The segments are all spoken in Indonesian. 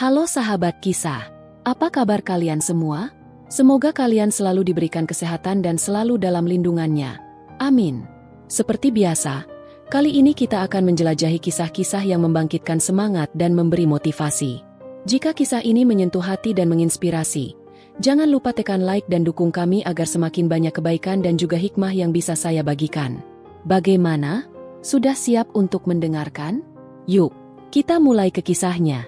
Halo sahabat kisah, apa kabar kalian semua? Semoga kalian selalu diberikan kesehatan dan selalu dalam lindungannya. Amin. Seperti biasa, kali ini kita akan menjelajahi kisah-kisah yang membangkitkan semangat dan memberi motivasi. Jika kisah ini menyentuh hati dan menginspirasi, jangan lupa tekan like dan dukung kami agar semakin banyak kebaikan dan juga hikmah yang bisa saya bagikan. Bagaimana? Sudah siap untuk mendengarkan? Yuk, kita mulai ke kisahnya.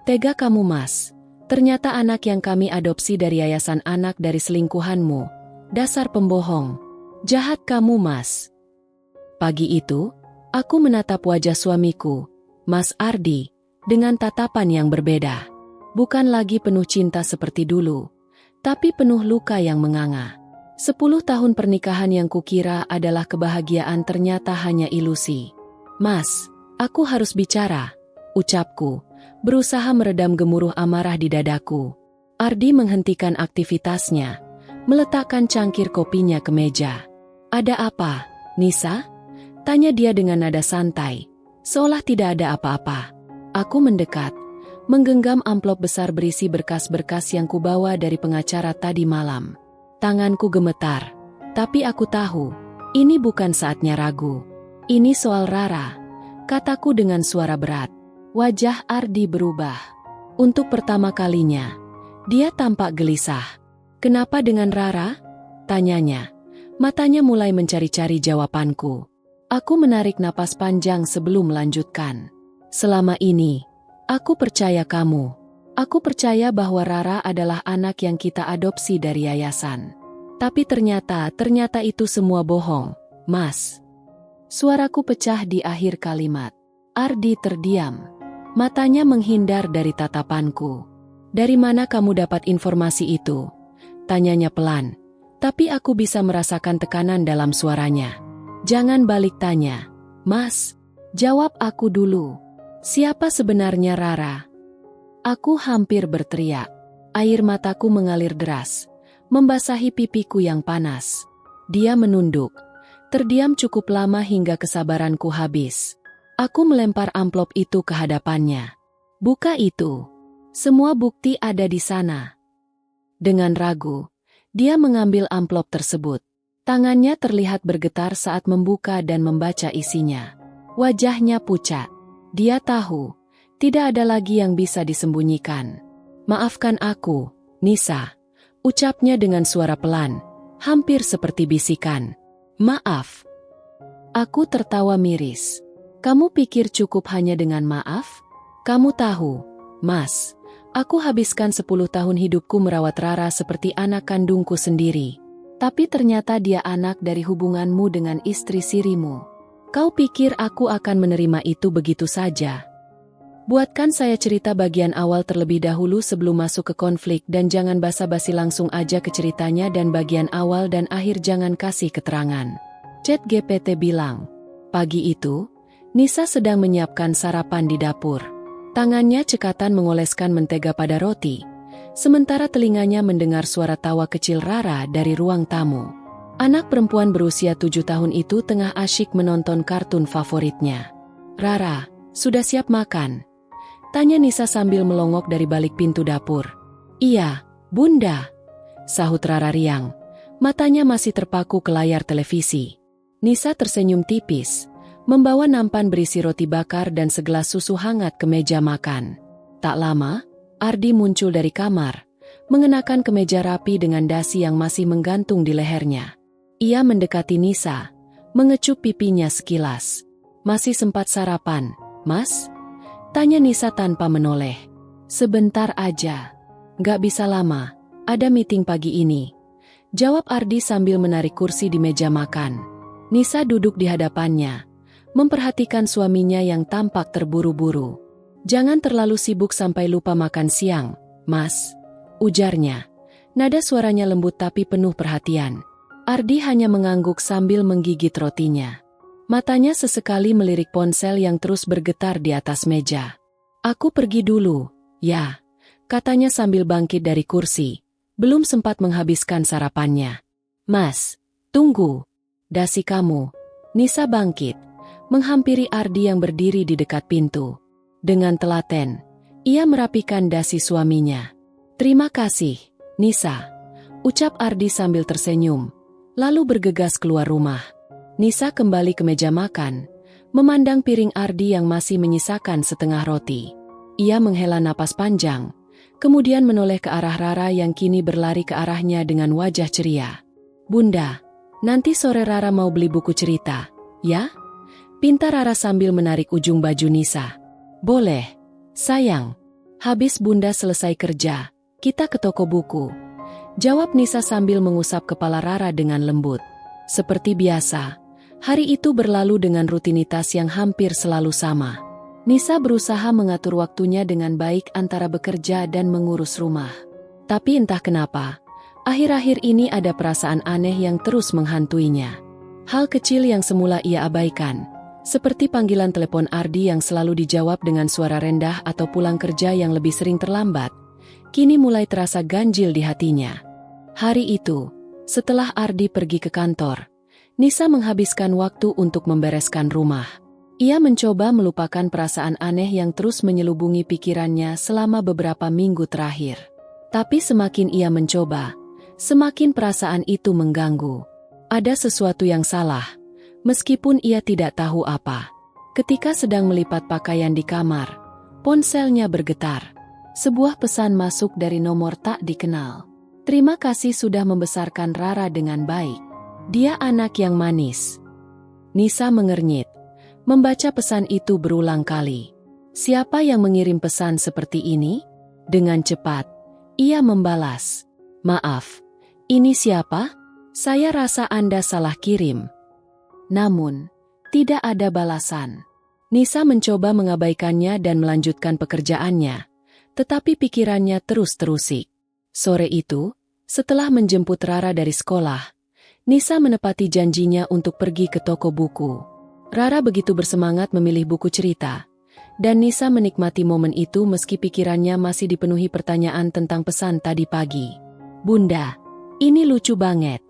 Tega kamu, Mas. Ternyata anak yang kami adopsi dari yayasan anak dari selingkuhanmu. Dasar pembohong. Jahat kamu, Mas. Pagi itu, aku menatap wajah suamiku, Mas Ardi, dengan tatapan yang berbeda. Bukan lagi penuh cinta seperti dulu, tapi penuh luka yang menganga. 10 tahun pernikahan yang kukira adalah kebahagiaan ternyata hanya ilusi. Mas, aku harus bicara, ucapku, berusaha meredam gemuruh amarah di dadaku. Ardi menghentikan aktivitasnya, meletakkan cangkir kopinya ke meja. Ada apa, Nisa? Tanya dia dengan nada santai, seolah tidak ada apa-apa. Aku mendekat, menggenggam amplop besar berisi berkas-berkas yang kubawa dari pengacara tadi malam. Tanganku gemetar, tapi aku tahu, ini bukan saatnya ragu. Ini soal Rara, kataku dengan suara berat. Wajah Ardi berubah. Untuk pertama kalinya, dia tampak gelisah. Kenapa dengan Rara? Tanyanya. Matanya mulai mencari-cari jawabanku. Aku menarik napas panjang sebelum melanjutkan. Selama ini, aku percaya kamu. Aku percaya bahwa Rara adalah anak yang kita adopsi dari yayasan. Tapi ternyata itu semua bohong, Mas. Suaraku pecah di akhir kalimat. Ardi terdiam. Matanya menghindar dari tatapanku. Dari mana kamu dapat informasi itu? Tanyanya pelan. Tapi aku bisa merasakan tekanan dalam suaranya. Jangan balik tanya. Mas, jawab aku dulu. Siapa sebenarnya Rara? Aku hampir berteriak. Air mataku mengalir deras, membasahi pipiku yang panas. Dia menunduk. Terdiam cukup lama hingga kesabaranku habis. Aku melempar amplop itu ke hadapannya. Buka itu. Semua bukti ada di sana. Dengan ragu, dia mengambil amplop tersebut. Tangannya terlihat bergetar saat membuka dan membaca isinya. Wajahnya pucat. Dia tahu, tidak ada lagi yang bisa disembunyikan. Maafkan aku, Nisa, ucapnya dengan suara pelan, hampir seperti bisikan. Maaf. Aku tertawa miris. Kamu pikir cukup hanya dengan maaf? Kamu tahu, Mas, aku habiskan 10 tahun hidupku merawat Rara seperti anak kandungku sendiri. Tapi ternyata dia anak dari hubunganmu dengan istri sirimu. Kau pikir aku akan menerima itu begitu saja? Buatkan saya cerita bagian awal terlebih dahulu sebelum masuk ke konflik dan jangan basa-basi langsung aja ke ceritanya dan bagian awal dan akhir jangan kasih keterangan. ChatGPT bilang, pagi itu, Nisa sedang menyiapkan sarapan di dapur. Tangannya cekatan mengoleskan mentega pada roti, sementara telinganya mendengar suara tawa kecil Rara dari ruang tamu. Anak perempuan berusia 7 tahun itu tengah asyik menonton kartun favoritnya. Rara, sudah siap makan? Tanya Nisa sambil melongok dari balik pintu dapur. Iya, Bunda, sahut Rara riang. Matanya masih terpaku ke layar televisi. Nisa tersenyum tipis, membawa nampan berisi roti bakar dan segelas susu hangat ke meja makan. Tak lama, Ardi muncul dari kamar, mengenakan kemeja rapi dengan dasi yang masih menggantung di lehernya. Ia mendekati Nisa, mengecup pipinya sekilas. Masih sempat sarapan, Mas? Tanya Nisa tanpa menoleh. Sebentar aja. Gak bisa lama, ada meeting pagi ini. Jawab Ardi sambil menarik kursi di meja makan. Nisa duduk di hadapannya, memperhatikan suaminya yang tampak terburu-buru. Jangan terlalu sibuk sampai lupa makan siang, Mas, ujarnya. Nada suaranya lembut tapi penuh perhatian. Ardi hanya mengangguk sambil menggigit rotinya. Matanya sesekali melirik ponsel yang terus bergetar di atas meja. Aku pergi dulu, ya, katanya sambil bangkit dari kursi. Belum sempat menghabiskan sarapannya. Mas, tunggu. Dasi kamu. Nisa bangkit, menghampiri Ardi yang berdiri di dekat pintu. Dengan telaten, ia merapikan dasi suaminya. "Terima kasih, Nisa," ucap Ardi sambil tersenyum, lalu bergegas keluar rumah. Nisa kembali ke meja makan, memandang piring Ardi yang masih menyisakan setengah roti. Ia menghela napas panjang, kemudian menoleh ke arah Rara yang kini berlari ke arahnya dengan wajah ceria. "Bunda, nanti sore Rara mau beli buku cerita, ya?" pinta Rara sambil menarik ujung baju Nisa. "Boleh, sayang. Habis Bunda selesai kerja, kita ke toko buku," jawab Nisa sambil mengusap kepala Rara dengan lembut. Seperti biasa, hari itu berlalu dengan rutinitas yang hampir selalu sama. Nisa berusaha mengatur waktunya dengan baik antara bekerja dan mengurus rumah. Tapi entah kenapa, akhir-akhir ini ada perasaan aneh yang terus menghantuinya. Hal kecil yang semula ia abaikan, seperti panggilan telepon Ardi yang selalu dijawab dengan suara rendah atau pulang kerja yang lebih sering terlambat, kini mulai terasa ganjil di hatinya. Hari itu, setelah Ardi pergi ke kantor, Nisa menghabiskan waktu untuk membereskan rumah. Ia mencoba melupakan perasaan aneh yang terus menyelubungi pikirannya selama beberapa minggu terakhir. Tapi semakin ia mencoba, semakin perasaan itu mengganggu. Ada sesuatu yang salah, meskipun ia tidak tahu apa. Ketika sedang melipat pakaian di kamar, ponselnya bergetar. Sebuah pesan masuk dari nomor tak dikenal. "Terima kasih sudah membesarkan Rara dengan baik. Dia anak yang manis." Nisa mengernyit, membaca pesan itu berulang kali. Siapa yang mengirim pesan seperti ini? Dengan cepat, ia membalas, "Maaf, ini siapa? Saya rasa Anda salah kirim." Namun, tidak ada balasan. Nisa mencoba mengabaikannya dan melanjutkan pekerjaannya, tetapi pikirannya terus terusik. Sore itu, setelah menjemput Rara dari sekolah, Nisa menepati janjinya untuk pergi ke toko buku. Rara begitu bersemangat memilih buku cerita, dan Nisa menikmati momen itu meski pikirannya masih dipenuhi pertanyaan tentang pesan tadi pagi. "Bunda, ini lucu banget."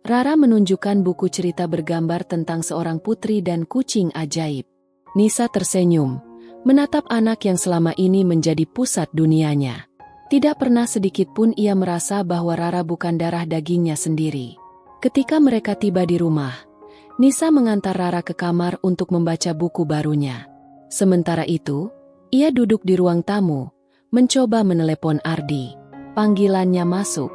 Rara menunjukkan buku cerita bergambar tentang seorang putri dan kucing ajaib. Nisa tersenyum, menatap anak yang selama ini menjadi pusat dunianya. Tidak pernah sedikit pun ia merasa bahwa Rara bukan darah dagingnya sendiri. Ketika mereka tiba di rumah, Nisa mengantar Rara ke kamar untuk membaca buku barunya. Sementara itu, ia duduk di ruang tamu, mencoba menelepon Ardi. Panggilannya masuk,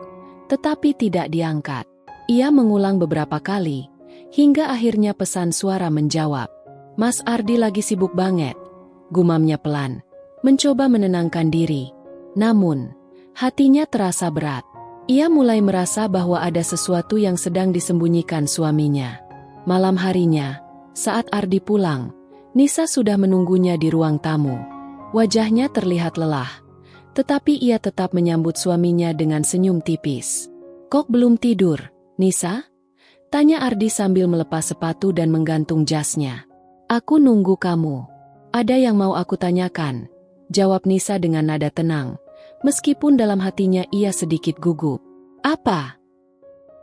tetapi tidak diangkat. Ia mengulang beberapa kali, hingga akhirnya pesan suara menjawab. "Mas Ardi lagi sibuk banget," gumamnya pelan, mencoba menenangkan diri. Namun, hatinya terasa berat. Ia mulai merasa bahwa ada sesuatu yang sedang disembunyikan suaminya. Malam harinya, saat Ardi pulang, Nisa sudah menunggunya di ruang tamu. Wajahnya terlihat lelah, tetapi ia tetap menyambut suaminya dengan senyum tipis. "Kok belum tidur, Nisa?" tanya Ardi sambil melepas sepatu dan menggantung jasnya. "Aku nunggu kamu. Ada yang mau aku tanyakan," jawab Nisa dengan nada tenang, meskipun dalam hatinya ia sedikit gugup. "Apa?"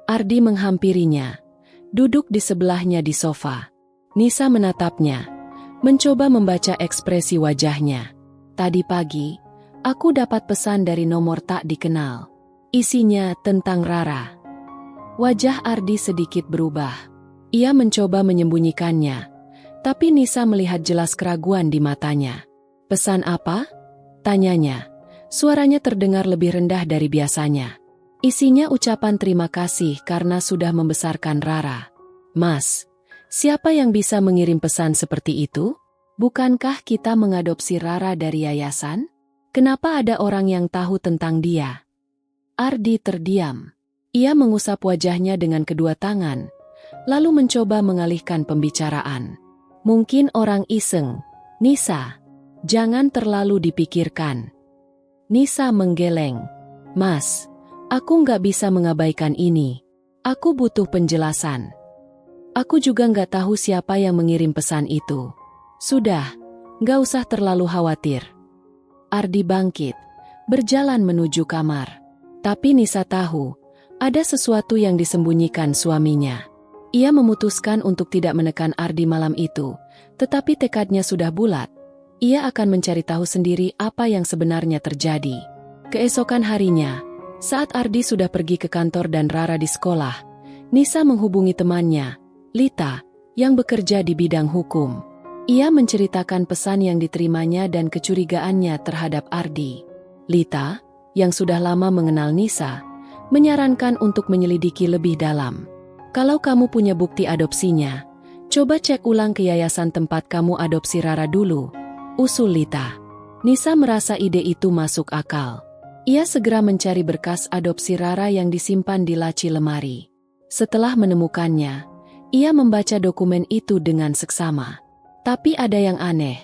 Ardi menghampirinya, duduk di sebelahnya di sofa. Nisa menatapnya, mencoba membaca ekspresi wajahnya. "Tadi pagi, aku dapat pesan dari nomor tak dikenal. Isinya tentang Rara." Wajah Ardi sedikit berubah. Ia mencoba menyembunyikannya, tapi Nisa melihat jelas keraguan di matanya. "Pesan apa?" tanyanya. Suaranya terdengar lebih rendah dari biasanya. Isinya ucapan terima kasih karena sudah membesarkan Rara. "Mas, siapa yang bisa mengirim pesan seperti itu? Bukankah kita mengadopsi Rara dari yayasan? Kenapa ada orang yang tahu tentang dia?" Ardi terdiam. Ia mengusap wajahnya dengan kedua tangan, lalu mencoba mengalihkan pembicaraan. "Mungkin orang iseng, Nisa. Jangan terlalu dipikirkan." Nisa menggeleng. "Mas, aku nggak bisa mengabaikan ini. Aku butuh penjelasan. Aku juga nggak tahu siapa yang mengirim pesan itu." "Sudah, nggak usah terlalu khawatir." Ardi bangkit, berjalan menuju kamar. Tapi Nisa tahu, ada sesuatu yang disembunyikan suaminya. Ia memutuskan untuk tidak menekan Ardi malam itu, tetapi tekadnya sudah bulat. Ia akan mencari tahu sendiri apa yang sebenarnya terjadi. Keesokan harinya, saat Ardi sudah pergi ke kantor dan Rara di sekolah, Nisa menghubungi temannya, Lita, yang bekerja di bidang hukum. Ia menceritakan pesan yang diterimanya dan kecurigaannya terhadap Ardi. Lita, yang sudah lama mengenal Nisa, menyarankan untuk menyelidiki lebih dalam. Kalau kamu punya bukti adopsinya, coba cek ulang ke yayasan tempat kamu adopsi Rara dulu, usul Lita. Nisa merasa ide itu masuk akal. Ia segera mencari berkas adopsi Rara yang disimpan di laci lemari. Setelah menemukannya, ia membaca dokumen itu dengan seksama. Tapi ada yang aneh.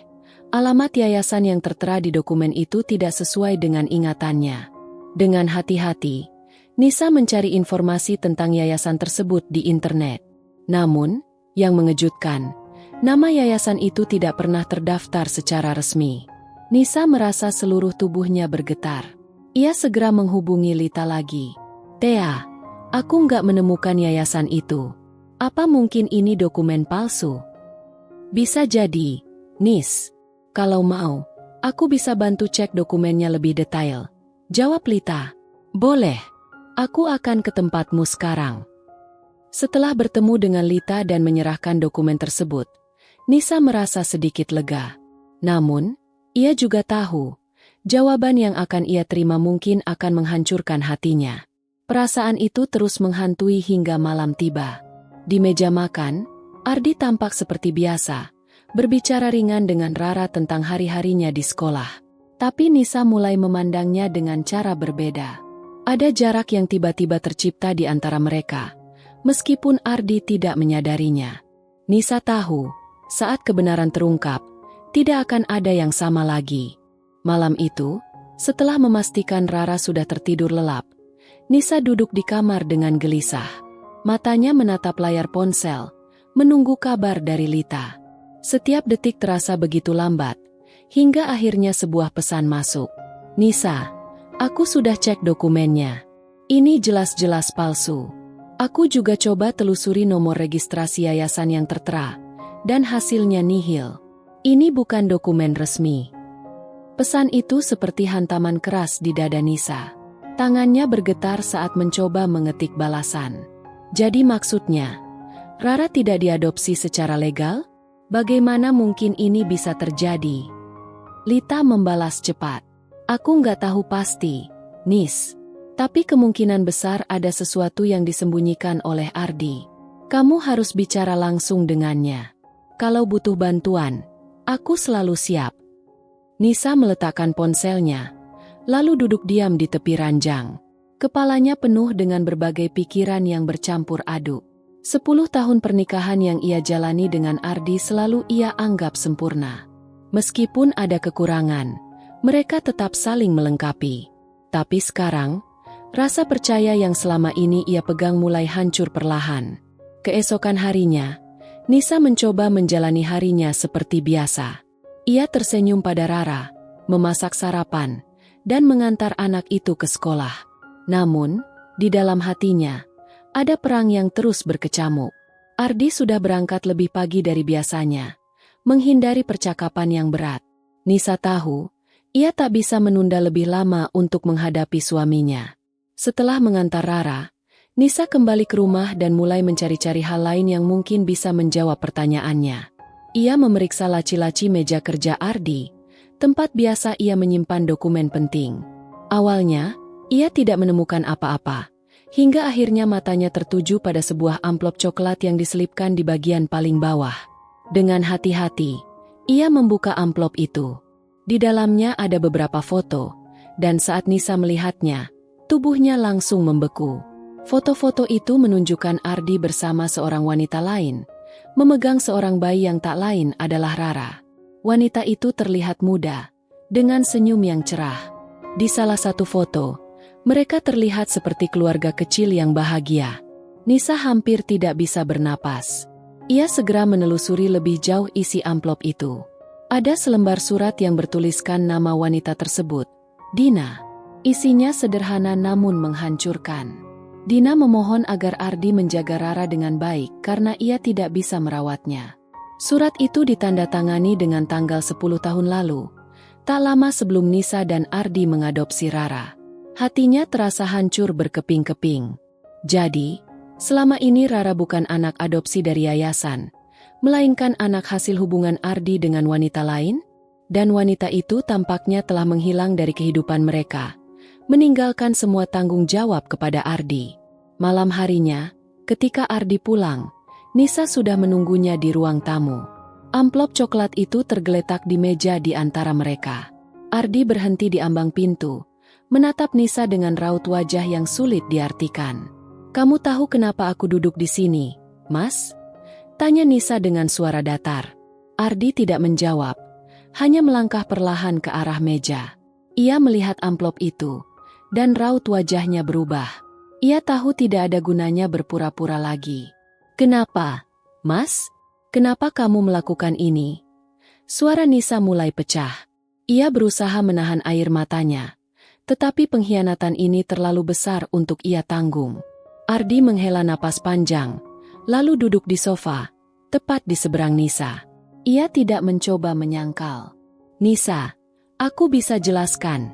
Alamat yayasan yang tertera di dokumen itu tidak sesuai dengan ingatannya. Dengan hati-hati, Nisa mencari informasi tentang yayasan tersebut di internet. Namun, yang mengejutkan, nama yayasan itu tidak pernah terdaftar secara resmi. Nisa merasa seluruh tubuhnya bergetar. Ia segera menghubungi Lita lagi. Tea, aku nggak menemukan yayasan itu. Apa mungkin ini dokumen palsu? Bisa jadi, Nis. Kalau mau, aku bisa bantu cek dokumennya lebih detail. Jawab Lita. Boleh. Aku akan ke tempatmu sekarang. Setelah bertemu dengan Lita dan menyerahkan dokumen tersebut, Nisa merasa sedikit lega. Namun, ia juga tahu, jawaban yang akan ia terima mungkin akan menghancurkan hatinya. Perasaan itu terus menghantui hingga malam tiba. Di meja makan, Ardi tampak seperti biasa, berbicara ringan dengan Rara tentang hari-harinya di sekolah. Tapi Nisa mulai memandangnya dengan cara berbeda. Ada jarak yang tiba-tiba tercipta di antara mereka, meskipun Ardi tidak menyadarinya. Nisa tahu, saat kebenaran terungkap, tidak akan ada yang sama lagi. Malam itu, setelah memastikan Rara sudah tertidur lelap, Nisa duduk di kamar dengan gelisah. Matanya menatap layar ponsel, menunggu kabar dari Lita. Setiap detik terasa begitu lambat, hingga akhirnya sebuah pesan masuk. Nisa, aku sudah cek dokumennya. Ini jelas-jelas palsu. Aku juga coba telusuri nomor registrasi yayasan yang tertera, dan hasilnya nihil. Ini bukan dokumen resmi. Pesan itu seperti hantaman keras di dada Nisa. Tangannya bergetar saat mencoba mengetik balasan. Jadi maksudnya, Rara tidak diadopsi secara legal? Bagaimana mungkin ini bisa terjadi? Lita membalas cepat. Aku nggak tahu pasti, Nis. Tapi kemungkinan besar ada sesuatu yang disembunyikan oleh Ardi. Kamu harus bicara langsung dengannya. Kalau butuh bantuan, aku selalu siap. Nisa meletakkan ponselnya, lalu duduk diam di tepi ranjang. Kepalanya penuh dengan berbagai pikiran yang bercampur aduk. 10 tahun pernikahan yang ia jalani dengan Ardi selalu ia anggap sempurna. Meskipun ada kekurangan, mereka tetap saling melengkapi. Tapi sekarang, rasa percaya yang selama ini ia pegang mulai hancur perlahan. Keesokan harinya, Nisa mencoba menjalani harinya seperti biasa. Ia tersenyum pada Rara, memasak sarapan, dan mengantar anak itu ke sekolah. Namun, di dalam hatinya, ada perang yang terus berkecamuk. Ardi sudah berangkat lebih pagi dari biasanya, menghindari percakapan yang berat. Nisa tahu, ia tak bisa menunda lebih lama untuk menghadapi suaminya. Setelah mengantar Rara, Nisa kembali ke rumah dan mulai mencari-cari hal lain yang mungkin bisa menjawab pertanyaannya. Ia memeriksa laci-laci meja kerja Ardi, tempat biasa ia menyimpan dokumen penting. Awalnya, ia tidak menemukan apa-apa, hingga akhirnya matanya tertuju pada sebuah amplop coklat yang diselipkan di bagian paling bawah. Dengan hati-hati, ia membuka amplop itu. Di dalamnya ada beberapa foto, dan saat Nisa melihatnya, tubuhnya langsung membeku. Foto-foto itu menunjukkan Ardi bersama seorang wanita lain, memegang seorang bayi yang tak lain adalah Rara. Wanita itu terlihat muda, dengan senyum yang cerah. Di salah satu foto, mereka terlihat seperti keluarga kecil yang bahagia. Nisa hampir tidak bisa bernapas. Ia segera menelusuri lebih jauh isi amplop itu. Ada selembar surat yang bertuliskan nama wanita tersebut, Dina. Isinya sederhana namun menghancurkan. Dina memohon agar Ardi menjaga Rara dengan baik karena ia tidak bisa merawatnya. Surat itu ditandatangani dengan tanggal 10 tahun lalu, tak lama sebelum Nisa dan Ardi mengadopsi Rara. Hatinya terasa hancur berkeping-keping. Jadi, selama ini Rara bukan anak adopsi dari yayasan, melainkan anak hasil hubungan Ardi dengan wanita lain, dan wanita itu tampaknya telah menghilang dari kehidupan mereka, meninggalkan semua tanggung jawab kepada Ardi. Malam harinya, ketika Ardi pulang, Nisa sudah menunggunya di ruang tamu. Amplop coklat itu tergeletak di meja di antara mereka. Ardi berhenti di ambang pintu, menatap Nisa dengan raut wajah yang sulit diartikan. "Kamu tahu kenapa aku duduk di sini, Mas?" tanya Nisa dengan suara datar. Ardi tidak menjawab, hanya melangkah perlahan ke arah meja. Ia melihat amplop itu, dan raut wajahnya berubah. Ia tahu tidak ada gunanya berpura-pura lagi. "Kenapa, Mas? Kenapa kamu melakukan ini?" Suara Nisa mulai pecah. Ia berusaha menahan air matanya, tetapi pengkhianatan ini terlalu besar untuk ia tanggung. Ardi menghela napas panjang, lalu duduk di sofa, tepat di seberang Nisa. Ia tidak mencoba menyangkal. "Nisa, aku bisa jelaskan."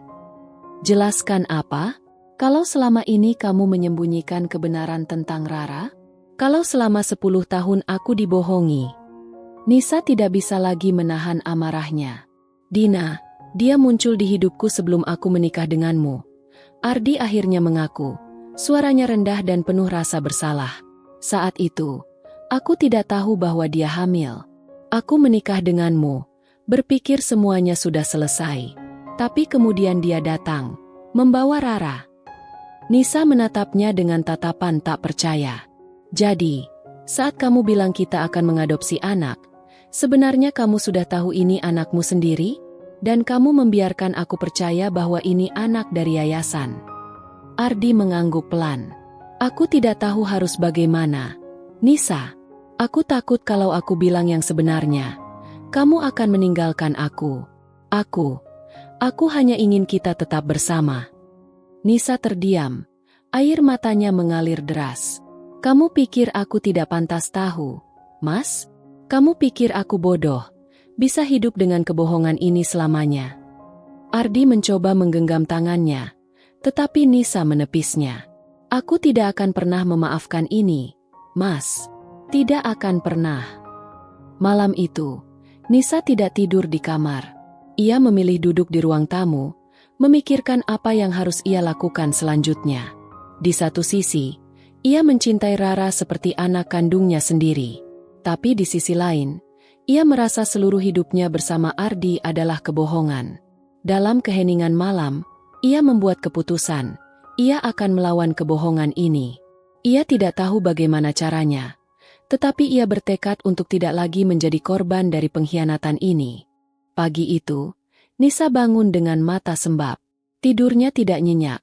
"Jelaskan apa? Kalau selama ini kamu menyembunyikan kebenaran tentang Rara? Kalau selama 10 tahun aku dibohongi?" Nisa tidak bisa lagi menahan amarahnya. "Dina, dia muncul di hidupku sebelum aku menikah denganmu." Ardi akhirnya mengaku, suaranya rendah dan penuh rasa bersalah. "Saat itu, aku tidak tahu bahwa dia hamil. Aku menikah denganmu, berpikir semuanya sudah selesai. Tapi kemudian dia datang, membawa Rara." Nisa menatapnya dengan tatapan tak percaya. "Jadi, saat kamu bilang kita akan mengadopsi anak, sebenarnya kamu sudah tahu ini anakmu sendiri? Dan kamu membiarkan aku percaya bahwa ini anak dari yayasan?" Ardi mengangguk pelan. "Aku tidak tahu harus bagaimana. Nisa, aku takut kalau aku bilang yang sebenarnya, kamu akan meninggalkan aku. Aku hanya ingin kita tetap bersama." Nisa terdiam, air matanya mengalir deras. "Kamu pikir aku tidak pantas tahu, Mas? Kamu pikir aku bodoh, bisa hidup dengan kebohongan ini selamanya?" Ardi mencoba menggenggam tangannya, tetapi Nisa menepisnya. "Aku tidak akan pernah memaafkan ini, Mas. Tidak akan pernah." Malam itu, Nisa tidak tidur di kamar. Ia memilih duduk di ruang tamu, memikirkan apa yang harus ia lakukan selanjutnya. Di satu sisi, ia mencintai Rara seperti anak kandungnya sendiri. Tapi di sisi lain, ia merasa seluruh hidupnya bersama Ardi adalah kebohongan. Dalam keheningan malam, ia membuat keputusan, ia akan melawan kebohongan ini. Ia tidak tahu bagaimana caranya, tetapi ia bertekad untuk tidak lagi menjadi korban dari pengkhianatan ini. Pagi itu, Nisa bangun dengan mata sembab. Tidurnya tidak nyenyak,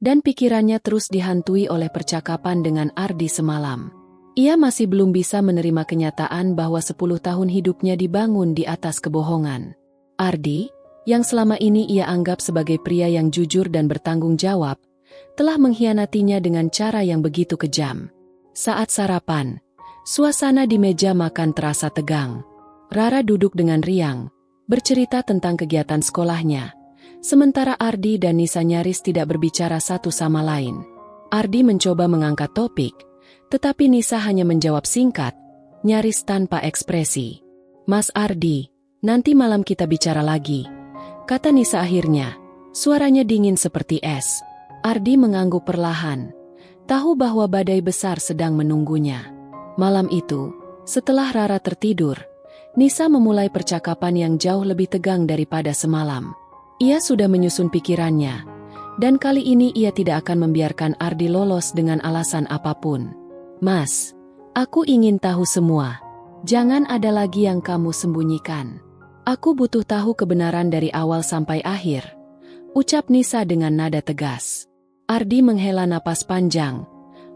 dan pikirannya terus dihantui oleh percakapan dengan Ardi semalam. Ia masih belum bisa menerima kenyataan bahwa 10 tahun hidupnya dibangun di atas kebohongan. Ardi, yang selama ini ia anggap sebagai pria yang jujur dan bertanggung jawab, telah mengkhianatinya dengan cara yang begitu kejam. Saat sarapan, suasana di meja makan terasa tegang. Rara duduk dengan riang, bercerita tentang kegiatan sekolahnya, sementara Ardi dan Nisa nyaris tidak berbicara satu sama lain. Ardi mencoba mengangkat topik, tetapi Nisa hanya menjawab singkat, nyaris tanpa ekspresi. "Mas Ardi, nanti malam kita bicara lagi," kata Nisa akhirnya, suaranya dingin seperti es. Ardi mengangguk perlahan, tahu bahwa badai besar sedang menunggunya. Malam itu, setelah Rara tertidur, Nisa memulai percakapan yang jauh lebih tegang daripada semalam. Ia sudah menyusun pikirannya, dan kali ini ia tidak akan membiarkan Ardi lolos dengan alasan apapun. "Mas, aku ingin tahu semua. Jangan ada lagi yang kamu sembunyikan. Aku butuh tahu kebenaran dari awal sampai akhir," ucap Nisa dengan nada tegas. Ardi menghela napas panjang,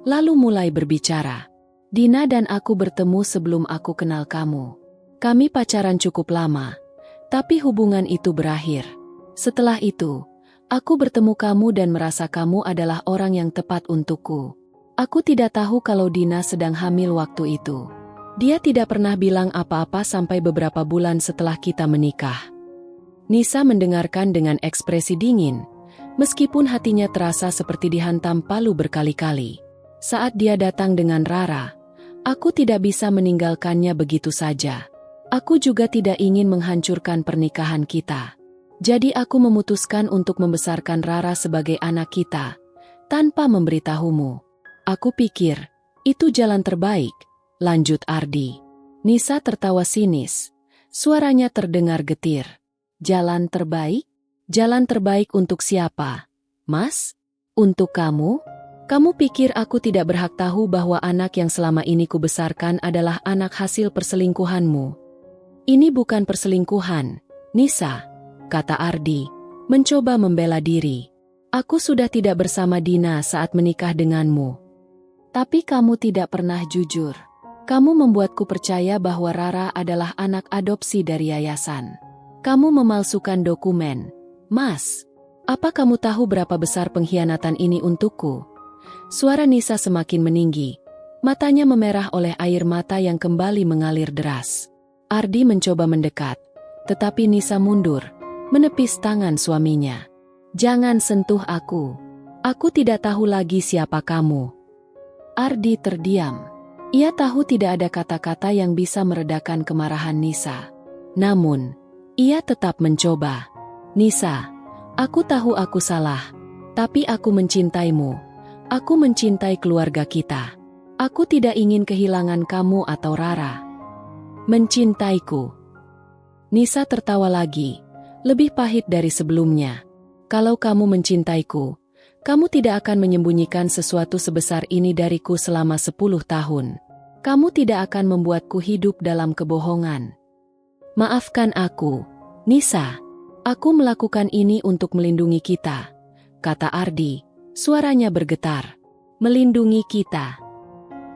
lalu mulai berbicara. "Dina dan aku bertemu sebelum aku kenal kamu. Kami pacaran cukup lama, tapi hubungan itu berakhir. Setelah itu, aku bertemu kamu dan merasa kamu adalah orang yang tepat untukku. Aku tidak tahu kalau Dina sedang hamil waktu itu. Dia tidak pernah bilang apa-apa sampai beberapa bulan setelah kita menikah. Nisa mendengarkan dengan ekspresi dingin, meskipun hatinya terasa seperti dihantam palu berkali-kali. Saat dia datang dengan Rara, aku tidak bisa meninggalkannya begitu saja. Aku juga tidak ingin menghancurkan pernikahan kita. Jadi aku memutuskan untuk membesarkan Rara sebagai anak kita, tanpa memberitahumu. Aku pikir, itu jalan terbaik, lanjut Ardi. Nisa tertawa sinis. Suaranya terdengar getir. Jalan terbaik? Jalan terbaik untuk siapa? Mas? Untuk kamu? Kamu pikir aku tidak berhak tahu bahwa anak yang selama ini kubesarkan adalah anak hasil perselingkuhanmu? Ini bukan perselingkuhan, Nisa, kata Ardi, mencoba membela diri. Aku sudah tidak bersama Dina saat menikah denganmu. Tapi kamu tidak pernah jujur. Kamu membuatku percaya bahwa Rara adalah anak adopsi dari yayasan. Kamu memalsukan dokumen. Mas, apa kamu tahu berapa besar pengkhianatan ini untukku? Suara Nisa semakin meninggi. Matanya memerah oleh air mata yang kembali mengalir deras. Ardi mencoba mendekat, tetapi Nisa mundur, menepis tangan suaminya. Jangan sentuh aku. Aku tidak tahu lagi siapa kamu. Ardi terdiam. Ia tahu tidak ada kata-kata yang bisa meredakan kemarahan Nisa. Namun, ia tetap mencoba. Nisa, aku tahu aku salah, tapi aku mencintaimu. Aku mencintai keluarga kita. Aku tidak ingin kehilangan kamu atau Rara. Mencintaiku. Nisa tertawa lagi, lebih pahit dari sebelumnya. Kalau kamu mencintaiku, kamu tidak akan menyembunyikan sesuatu sebesar ini dariku selama 10 tahun. Kamu tidak akan membuatku hidup dalam kebohongan. Maafkan aku, Nisa. Aku melakukan ini untuk melindungi kita, kata Ardi, suaranya bergetar. Melindungi kita.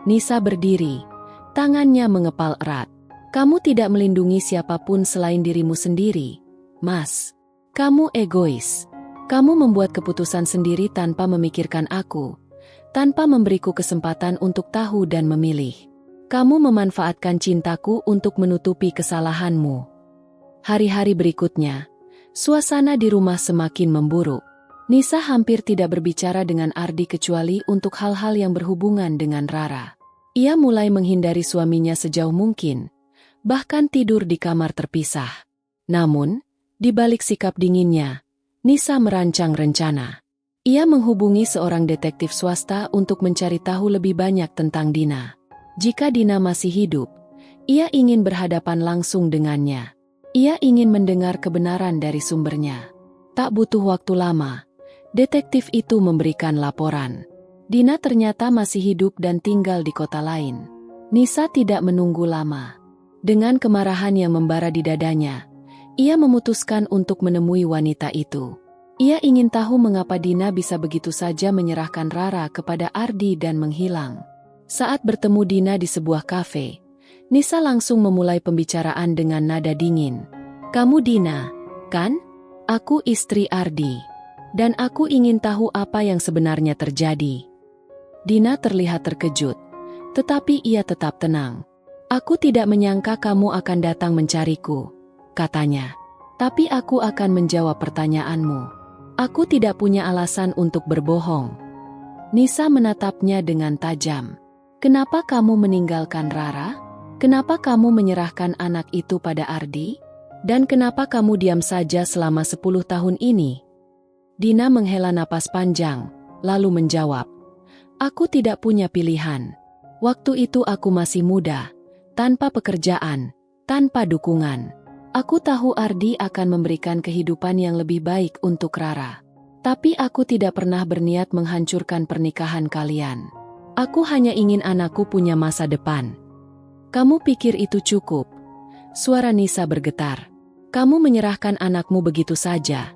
Nisa berdiri, tangannya mengepal erat. Kamu tidak melindungi siapapun selain dirimu sendiri, Mas. Kamu egois. Kamu membuat keputusan sendiri tanpa memikirkan aku, tanpa memberiku kesempatan untuk tahu dan memilih. Kamu memanfaatkan cintaku untuk menutupi kesalahanmu. Hari-hari berikutnya, suasana di rumah semakin memburuk. Nisa hampir tidak berbicara dengan Ardi kecuali untuk hal-hal yang berhubungan dengan Rara. Ia mulai menghindari suaminya sejauh mungkin, bahkan tidur di kamar terpisah. Namun, di balik sikap dinginnya, Nisa merancang rencana. Ia menghubungi seorang detektif swasta untuk mencari tahu lebih banyak tentang Dina. Jika Dina masih hidup, ia ingin berhadapan langsung dengannya. Ia ingin mendengar kebenaran dari sumbernya. Tak butuh waktu lama, detektif itu memberikan laporan. Dina ternyata masih hidup dan tinggal di kota lain. Nisa tidak menunggu lama. Dengan kemarahan yang membara di dadanya, ia memutuskan untuk menemui wanita itu. Ia ingin tahu mengapa Dina bisa begitu saja menyerahkan Rara kepada Ardi dan menghilang. Saat bertemu Dina di sebuah kafe, Nisa langsung memulai pembicaraan dengan nada dingin. Kamu Dina, kan? Aku istri Ardi. Dan aku ingin tahu apa yang sebenarnya terjadi. Dina terlihat terkejut, tetapi ia tetap tenang. Aku tidak menyangka kamu akan datang mencariku, katanya. Tapi aku akan menjawab pertanyaanmu. Aku tidak punya alasan untuk berbohong. Nisa menatapnya dengan tajam. Kenapa kamu meninggalkan Rara? Kenapa kamu menyerahkan anak itu pada Ardi? Dan kenapa kamu diam saja selama 10 tahun ini? Dina menghela napas panjang, lalu menjawab. Aku tidak punya pilihan. Waktu itu aku masih muda. Tanpa pekerjaan, tanpa dukungan. Aku tahu Ardi akan memberikan kehidupan yang lebih baik untuk Rara. Tapi aku tidak pernah berniat menghancurkan pernikahan kalian. Aku hanya ingin anakku punya masa depan. Kamu pikir itu cukup? Suara Nisa bergetar. Kamu menyerahkan anakmu begitu saja,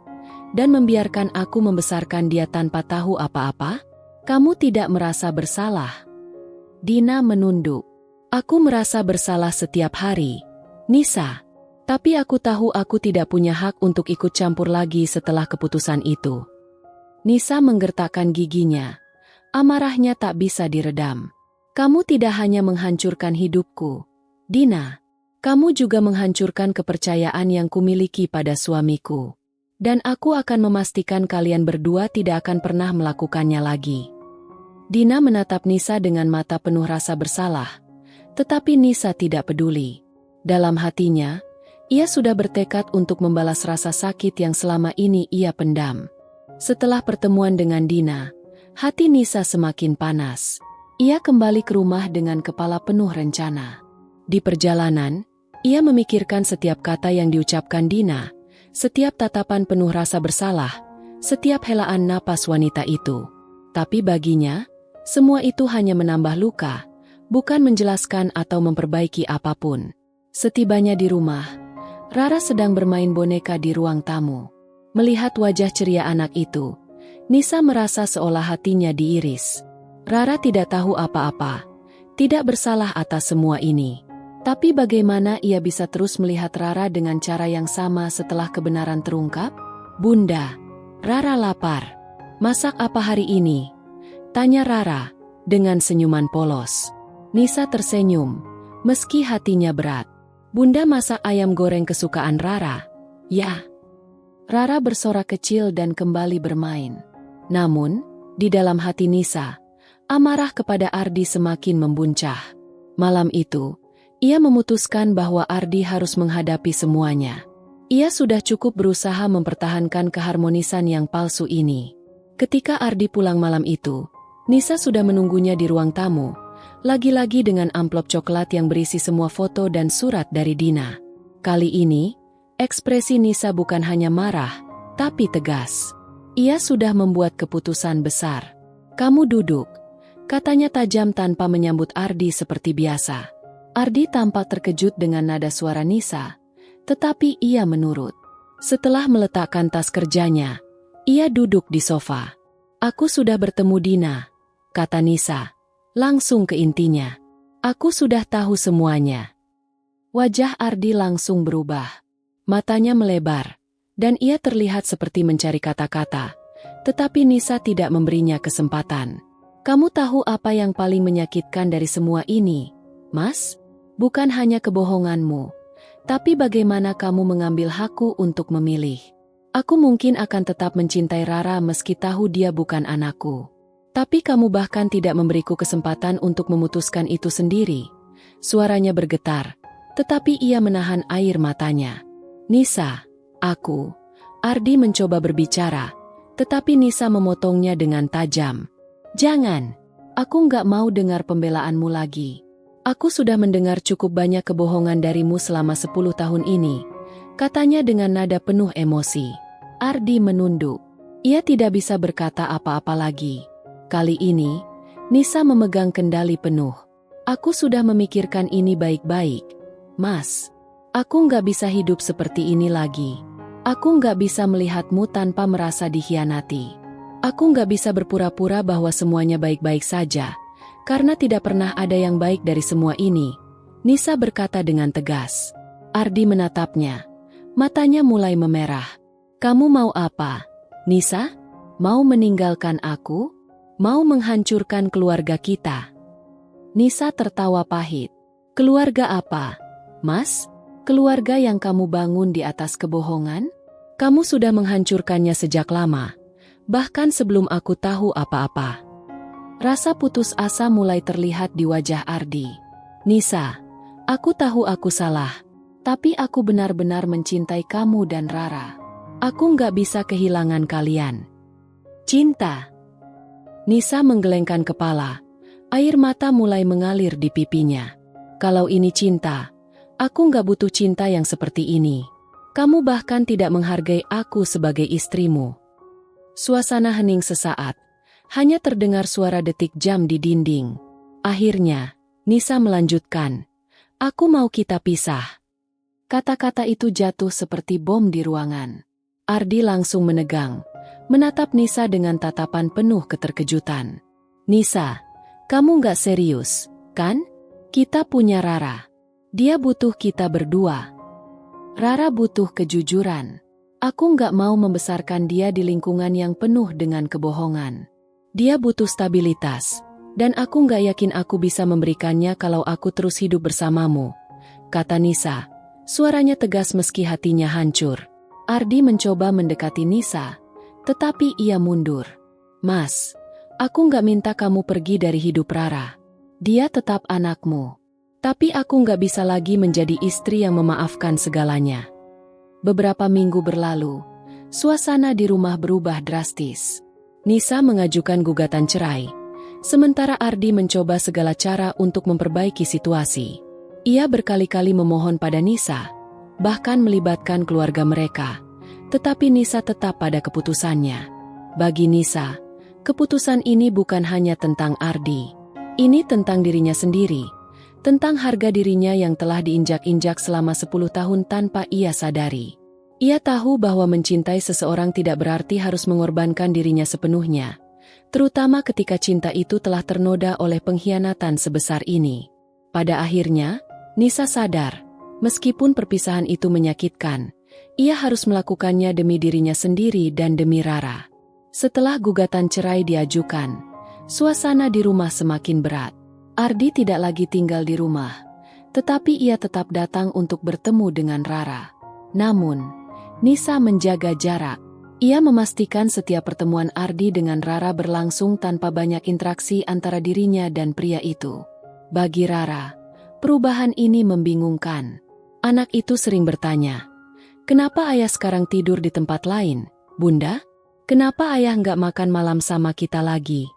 dan membiarkan aku membesarkan dia tanpa tahu apa-apa? Kamu tidak merasa bersalah? Dina menunduk. Aku merasa bersalah setiap hari, Nisa. Tapi aku tahu aku tidak punya hak untuk ikut campur lagi setelah keputusan itu. Nisa menggertakkan giginya. Amarahnya tak bisa diredam. Kamu tidak hanya menghancurkan hidupku, Dina. Kamu juga menghancurkan kepercayaan yang kumiliki pada suamiku. Dan aku akan memastikan kalian berdua tidak akan pernah melakukannya lagi. Dina menatap Nisa dengan mata penuh rasa bersalah. Tetapi Nisa tidak peduli. Dalam hatinya, ia sudah bertekad untuk membalas rasa sakit yang selama ini ia pendam. Setelah pertemuan dengan Dina, hati Nisa semakin panas. Ia kembali ke rumah dengan kepala penuh rencana. Di perjalanan, ia memikirkan setiap kata yang diucapkan Dina, setiap tatapan penuh rasa bersalah, setiap helaan napas wanita itu. Tapi baginya, semua itu hanya menambah luka, bukan menjelaskan atau memperbaiki apapun. Setibanya di rumah, Rara sedang bermain boneka di ruang tamu. Melihat wajah ceria anak itu, Nisa merasa seolah hatinya diiris. Rara tidak tahu apa-apa, tidak bersalah atas semua ini. Tapi bagaimana ia bisa terus melihat Rara dengan cara yang sama setelah kebenaran terungkap? Bunda, Rara lapar. Masak apa hari ini? Tanya Rara, dengan senyuman polos. Nisa tersenyum, meski hatinya berat. Bunda masak ayam goreng kesukaan Rara. Ya. Rara bersorak kecil dan kembali bermain. Namun, di dalam hati Nisa, amarah kepada Ardi semakin membuncah. Malam itu, ia memutuskan bahwa Ardi harus menghadapi semuanya. Ia sudah cukup berusaha mempertahankan keharmonisan yang palsu ini. Ketika Ardi pulang malam itu, Nisa sudah menunggunya di ruang tamu, lagi-lagi dengan amplop coklat yang berisi semua foto dan surat dari Dina. Kali ini, ekspresi Nisa bukan hanya marah, tapi tegas. Ia sudah membuat keputusan besar. Kamu duduk, katanya tajam tanpa menyambut Ardi seperti biasa. Ardi tampak terkejut dengan nada suara Nisa, tetapi ia menurut. Setelah meletakkan tas kerjanya, ia duduk di sofa. Aku sudah bertemu Dina, kata Nisa, langsung ke intinya. Aku sudah tahu semuanya. Wajah Ardi langsung berubah. Matanya melebar, dan ia terlihat seperti mencari kata-kata, tetapi Nisa tidak memberinya kesempatan. Kamu tahu apa yang paling menyakitkan dari semua ini, Mas? Bukan hanya kebohonganmu, tapi bagaimana kamu mengambil hakku untuk memilih. Aku mungkin akan tetap mencintai Rara meski tahu dia bukan anakku. Tapi kamu bahkan tidak memberiku kesempatan untuk memutuskan itu sendiri. Suaranya bergetar, tetapi ia menahan air matanya. Nisa, Ardi mencoba berbicara, tetapi Nisa memotongnya dengan tajam. Jangan, aku nggak mau dengar pembelaanmu lagi. Aku sudah mendengar cukup banyak kebohongan darimu selama 10 tahun ini, katanya dengan nada penuh emosi. Ardi menunduk. Ia tidak bisa berkata apa-apa lagi. Kali ini, Nisa memegang kendali penuh. Aku sudah memikirkan ini baik-baik. Mas, aku nggak bisa hidup seperti ini lagi. Aku nggak bisa melihatmu tanpa merasa dikhianati. Aku nggak bisa berpura-pura bahwa semuanya baik-baik saja. Karena tidak pernah ada yang baik dari semua ini, Nisa berkata dengan tegas. Ardi menatapnya. Matanya mulai memerah. Kamu mau apa, Nisa? Mau meninggalkan aku? Mau menghancurkan keluarga kita? Nisa tertawa pahit. Keluarga apa, Mas? Keluarga yang kamu bangun di atas kebohongan? Kamu sudah menghancurkannya sejak lama, bahkan sebelum aku tahu apa-apa. Rasa putus asa mulai terlihat di wajah Ardi. Nisa, aku tahu aku salah, tapi aku benar-benar mencintai kamu dan Rara. Aku nggak bisa kehilangan kalian. Cinta. Nisa menggelengkan kepala. Air mata mulai mengalir di pipinya. Kalau ini cinta, aku nggak butuh cinta yang seperti ini. Kamu bahkan tidak menghargai aku sebagai istrimu. Suasana hening sesaat. Hanya terdengar suara detik jam di dinding. Akhirnya, Nisa melanjutkan. Aku mau kita pisah. Kata-kata itu jatuh seperti bom di ruangan. Ardi langsung menegang, menatap Nisa dengan tatapan penuh keterkejutan. Nisa, kamu nggak serius, kan? Kita punya Rara. Dia butuh kita berdua. Rara butuh kejujuran. Aku nggak mau membesarkan dia di lingkungan yang penuh dengan kebohongan. Dia butuh stabilitas, Dan aku nggak yakin aku bisa memberikannya kalau aku terus hidup bersamamu, kata Nisa. Suaranya tegas meski hatinya hancur. Ardi mencoba mendekati Nisa, tetapi ia mundur. Mas, aku nggak minta kamu pergi dari hidup Rara. Dia tetap anakmu. Tapi aku nggak bisa lagi menjadi istri yang memaafkan segalanya. Beberapa minggu berlalu, suasana di rumah berubah drastis. Nisa mengajukan gugatan cerai, sementara Ardi mencoba segala cara untuk memperbaiki situasi. Ia berkali-kali memohon pada Nisa, bahkan melibatkan keluarga mereka, tetapi Nisa tetap pada keputusannya. Bagi Nisa, keputusan ini bukan hanya tentang Ardi. Ini tentang dirinya sendiri, tentang harga dirinya yang telah diinjak-injak selama 10 tahun tanpa ia sadari. Ia tahu bahwa mencintai seseorang tidak berarti harus mengorbankan dirinya sepenuhnya, terutama ketika cinta itu telah ternoda oleh pengkhianatan sebesar ini. Pada akhirnya, Nisa sadar, meskipun perpisahan itu menyakitkan, ia harus melakukannya demi dirinya sendiri dan demi Rara. Setelah gugatan cerai diajukan, suasana di rumah semakin berat. Ardi tidak lagi tinggal di rumah, tetapi ia tetap datang untuk bertemu dengan Rara. Namun, Nisa menjaga jarak. Ia memastikan setiap pertemuan Ardi dengan Rara berlangsung tanpa banyak interaksi antara dirinya dan pria itu. Bagi Rara, perubahan ini membingungkan. Anak itu sering bertanya, "Kenapa ayah sekarang tidur di tempat lain, Bunda? Kenapa ayah nggak makan malam sama kita lagi?"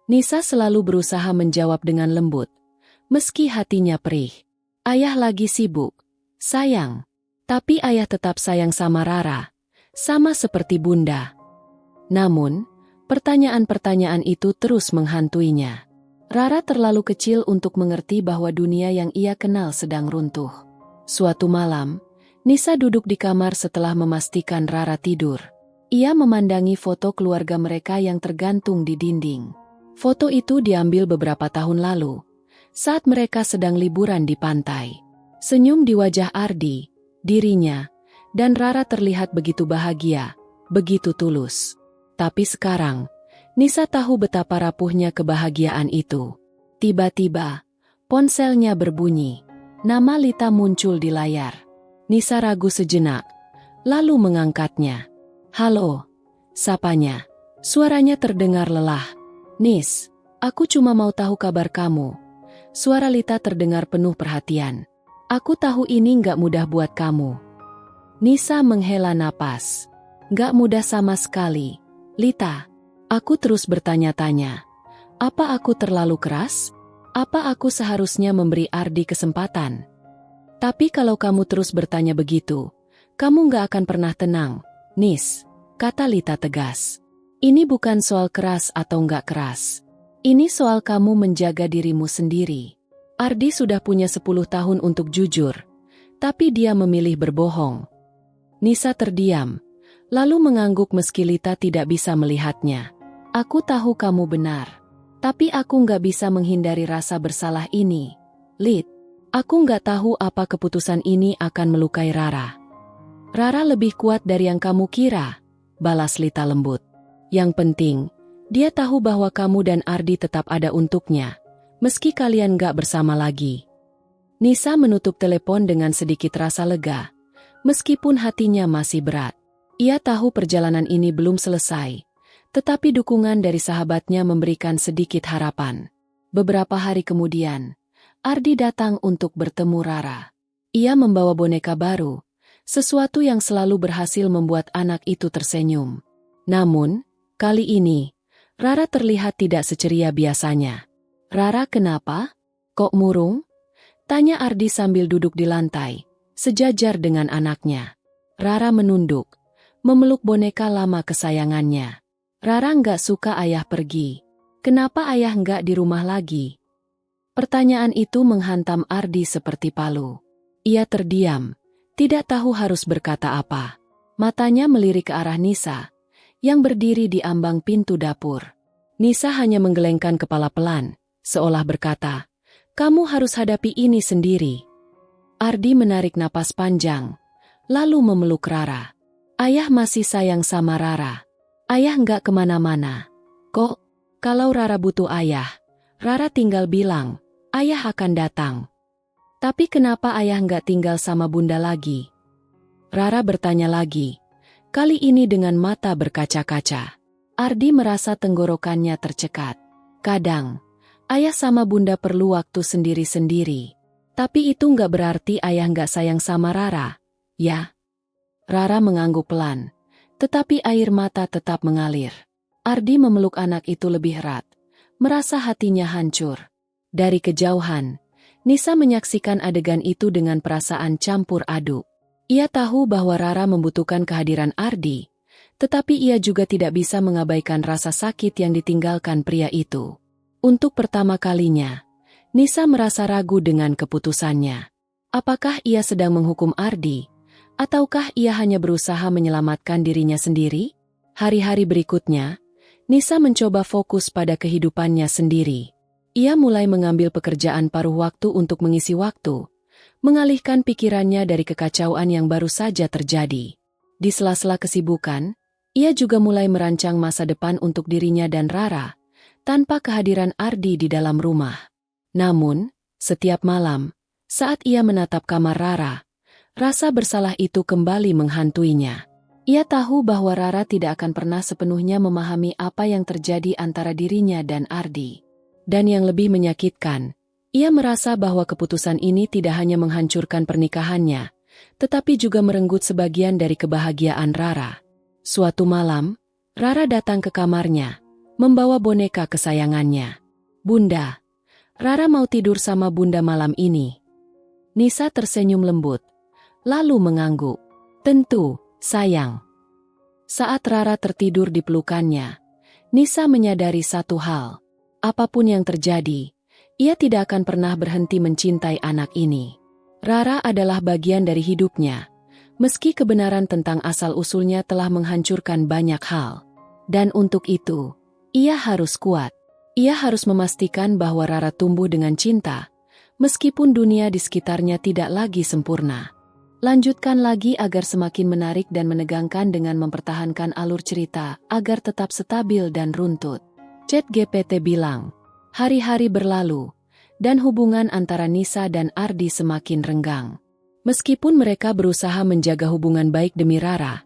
Nisa selalu berusaha menjawab dengan lembut, meski hatinya perih. "Ayah lagi sibuk, sayang." Tapi ayah tetap sayang sama Rara, sama seperti Bunda. Namun, pertanyaan-pertanyaan itu terus menghantuinya. Rara terlalu kecil untuk mengerti bahwa dunia yang ia kenal sedang runtuh. Suatu malam, Nisa duduk di kamar setelah memastikan Rara tidur. Ia memandangi foto keluarga mereka yang tergantung di dinding. Foto itu diambil beberapa tahun lalu, saat mereka sedang liburan di pantai. Senyum di wajah Ardi, dirinya, dan Rara terlihat begitu bahagia, begitu tulus. Tapi sekarang, Nisa tahu betapa rapuhnya kebahagiaan itu. Tiba-tiba, ponselnya berbunyi. Nama Lita muncul di layar. Nisa ragu sejenak, lalu mengangkatnya. "Halo," sapanya. Suaranya terdengar lelah. "Nis, aku cuma mau tahu kabar kamu." Suara Lita terdengar penuh perhatian. "Aku tahu ini nggak mudah buat kamu." Nisa menghela napas. "Nggak mudah sama sekali, Lita." Aku terus bertanya-tanya. Apa aku terlalu keras? Apa aku seharusnya memberi Ardi kesempatan? Tapi kalau kamu terus bertanya begitu, kamu nggak akan pernah tenang, Nis, kata Lita tegas. Ini bukan soal keras atau nggak keras. Ini soal kamu menjaga dirimu sendiri. Ardi sudah punya 10 tahun untuk jujur, tapi dia memilih berbohong. Nisa terdiam, lalu mengangguk meski Lita tidak bisa melihatnya. Aku tahu kamu benar, tapi aku nggak bisa menghindari rasa bersalah ini. Lit, aku nggak tahu apa keputusan ini akan melukai Rara. Rara lebih kuat dari yang kamu kira, balas Lita lembut. Yang penting, dia tahu bahwa kamu dan Ardi tetap ada untuknya, meski kalian gak bersama lagi. Nisa menutup telepon dengan sedikit rasa lega, meskipun hatinya masih berat. Ia tahu perjalanan ini belum selesai, tetapi dukungan dari sahabatnya memberikan sedikit harapan. Beberapa hari kemudian, Ardi datang untuk bertemu Rara. Ia membawa boneka baru, sesuatu yang selalu berhasil membuat anak itu tersenyum. Namun, kali ini, Rara terlihat tidak seceria biasanya. "Rara, kenapa? Kok murung?" tanya Ardi sambil duduk di lantai, sejajar dengan anaknya. Rara menunduk, memeluk boneka lama kesayangannya. "Rara nggak suka ayah pergi. Kenapa ayah nggak di rumah lagi?" Pertanyaan itu menghantam Ardi seperti palu. Ia terdiam, tidak tahu harus berkata apa. Matanya melirik ke arah Nisa, yang berdiri di ambang pintu dapur. Nisa hanya menggelengkan kepala pelan, seolah berkata, "Kamu harus hadapi ini sendiri." Ardi menarik napas panjang, lalu memeluk Rara. "Ayah masih sayang sama Rara. Ayah nggak kemana-mana. Kok, kalau Rara butuh ayah, Rara tinggal bilang, ayah akan datang. Tapi kenapa ayah nggak tinggal sama bunda lagi? Rara bertanya lagi, kali ini dengan mata berkaca-kaca. Ardi merasa tenggorokannya tercekat. Kadang, ayah sama bunda perlu waktu sendiri-sendiri. Tapi itu nggak berarti ayah nggak sayang sama Rara, ya? Rara mengangguk pelan, tetapi air mata tetap mengalir. Ardi memeluk anak itu lebih erat. Merasa hatinya hancur. Dari kejauhan, Nisa menyaksikan adegan itu dengan perasaan campur aduk. Ia tahu bahwa Rara membutuhkan kehadiran Ardi, tetapi ia juga tidak bisa mengabaikan rasa sakit yang ditinggalkan pria itu. Untuk pertama kalinya, Nisa merasa ragu dengan keputusannya. Apakah ia sedang menghukum Ardi, ataukah ia hanya berusaha menyelamatkan dirinya sendiri? Hari-hari berikutnya, Nisa mencoba fokus pada kehidupannya sendiri. Ia mulai mengambil pekerjaan paruh waktu untuk mengisi waktu, mengalihkan pikirannya dari kekacauan yang baru saja terjadi. Di sela-sela kesibukan, ia juga mulai merancang masa depan untuk dirinya dan Rara, tanpa kehadiran Ardi di dalam rumah. Namun, setiap malam, saat ia menatap kamar Rara, rasa bersalah itu kembali menghantuinya. Ia tahu bahwa Rara tidak akan pernah sepenuhnya memahami apa yang terjadi antara dirinya dan Ardi. Dan yang lebih menyakitkan, ia merasa bahwa keputusan ini tidak hanya menghancurkan pernikahannya, tetapi juga merenggut sebagian dari kebahagiaan Rara. Suatu malam, Rara datang ke kamarnya, membawa boneka kesayangannya. "Bunda, Rara mau tidur sama bunda malam ini." Nisa tersenyum lembut, lalu mengangguk. "Tentu, sayang." Saat Rara tertidur di pelukannya, Nisa menyadari satu hal. Apapun yang terjadi, ia tidak akan pernah berhenti mencintai anak ini. Rara adalah bagian dari hidupnya, meski kebenaran tentang asal-usulnya telah menghancurkan banyak hal. Dan untuk itu, ia harus kuat. Ia harus memastikan bahwa Rara tumbuh dengan cinta, meskipun dunia di sekitarnya tidak lagi sempurna. Lanjutkan lagi agar semakin menarik dan menegangkan dengan mempertahankan alur cerita agar tetap stabil dan runtut. ChatGPT bilang, hari-hari berlalu, dan hubungan antara Nisa dan Ardi semakin renggang. Meskipun mereka berusaha menjaga hubungan baik demi Rara,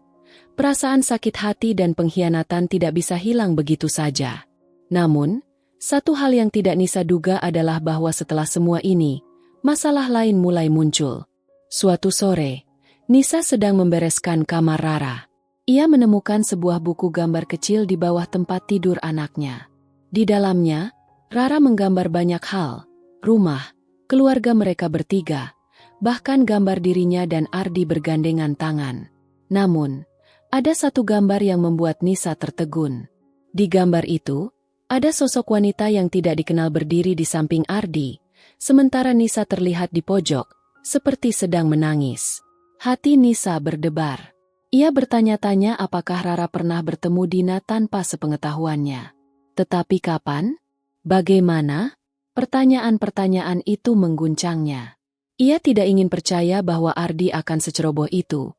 perasaan sakit hati dan pengkhianatan tidak bisa hilang begitu saja. Namun, satu hal yang tidak Nisa duga adalah bahwa setelah semua ini, masalah lain mulai muncul. Suatu sore, Nisa sedang membereskan kamar Rara. Ia menemukan sebuah buku gambar kecil di bawah tempat tidur anaknya. Di dalamnya, Rara menggambar banyak hal, rumah, keluarga mereka bertiga, bahkan gambar dirinya dan Ardi bergandengan tangan. Namun, ada satu gambar yang membuat Nisa tertegun. Di gambar itu, ada sosok wanita yang tidak dikenal berdiri di samping Ardi, sementara Nisa terlihat di pojok, seperti sedang menangis. Hati Nisa berdebar. Ia bertanya-tanya apakah Rara pernah bertemu Dina tanpa sepengetahuannya. Tetapi kapan? Bagaimana? Pertanyaan-pertanyaan itu mengguncangnya. Ia tidak ingin percaya bahwa Ardi akan seceroboh itu,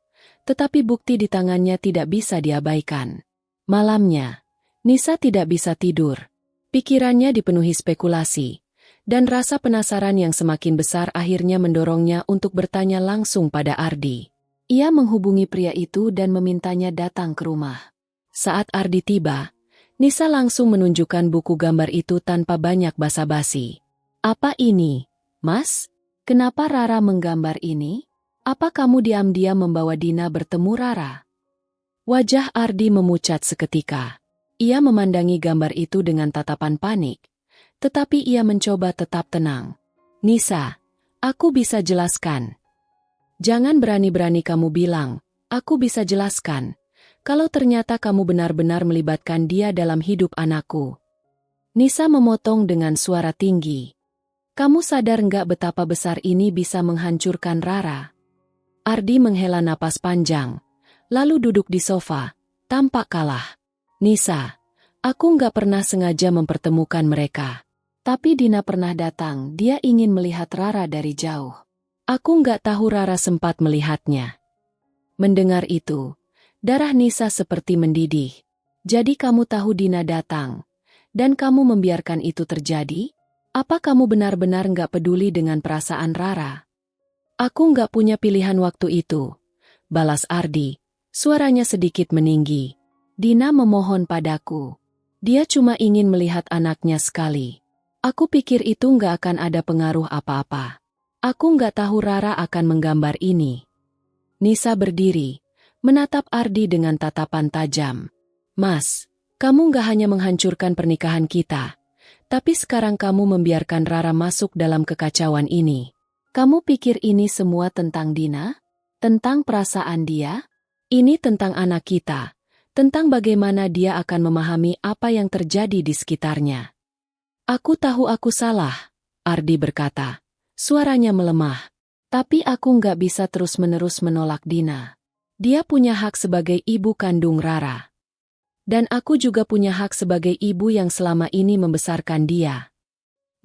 tetapi bukti di tangannya tidak bisa diabaikan. Malamnya, Nisa tidak bisa tidur. Pikirannya dipenuhi spekulasi. Dan rasa penasaran yang semakin besar akhirnya mendorongnya untuk bertanya langsung pada Ardi. Ia menghubungi pria itu dan memintanya datang ke rumah. Saat Ardi tiba, Nisa langsung menunjukkan buku gambar itu tanpa banyak basa-basi. "Apa ini, Mas? Kenapa Rara menggambar ini? Apa kamu diam-diam membawa Dina bertemu Rara?" Wajah Ardi memucat seketika. Ia memandangi gambar itu dengan tatapan panik. Tetapi ia mencoba tetap tenang. "Nisa, aku bisa jelaskan." "Jangan berani-berani kamu bilang, aku bisa jelaskan. Kalau ternyata kamu benar-benar melibatkan dia dalam hidup anakku." Nisa memotong dengan suara tinggi. "Kamu sadar nggak betapa besar ini bisa menghancurkan Rara?" Ardi menghela napas panjang, lalu duduk di sofa, tampak kalah. "Nisa, aku nggak pernah sengaja mempertemukan mereka. Tapi Dina pernah datang, dia ingin melihat Rara dari jauh. Aku nggak tahu Rara sempat melihatnya." Mendengar itu, darah Nisa seperti mendidih. "Jadi kamu tahu Dina datang, dan kamu membiarkan itu terjadi?" Apa kamu benar-benar nggak peduli dengan perasaan Rara? Aku nggak punya pilihan waktu itu, balas Ardi. Suaranya sedikit meninggi. Dina memohon padaku. Dia cuma ingin melihat anaknya sekali. Aku pikir itu nggak akan ada pengaruh apa-apa. Aku nggak tahu Rara akan menggambar ini. Nisa berdiri, menatap Ardi dengan tatapan tajam. Mas, kamu nggak hanya menghancurkan pernikahan kita, tapi sekarang kamu membiarkan Rara masuk dalam kekacauan ini. Kamu pikir ini semua tentang Dina? Tentang perasaan dia? Ini tentang anak kita, tentang bagaimana dia akan memahami apa yang terjadi di sekitarnya. Aku tahu aku salah, Ardi berkata. Suaranya melemah. Tapi aku nggak bisa terus-menerus menolak Dina. Dia punya hak sebagai ibu kandung Rara. Dan aku juga punya hak sebagai ibu yang selama ini membesarkan dia.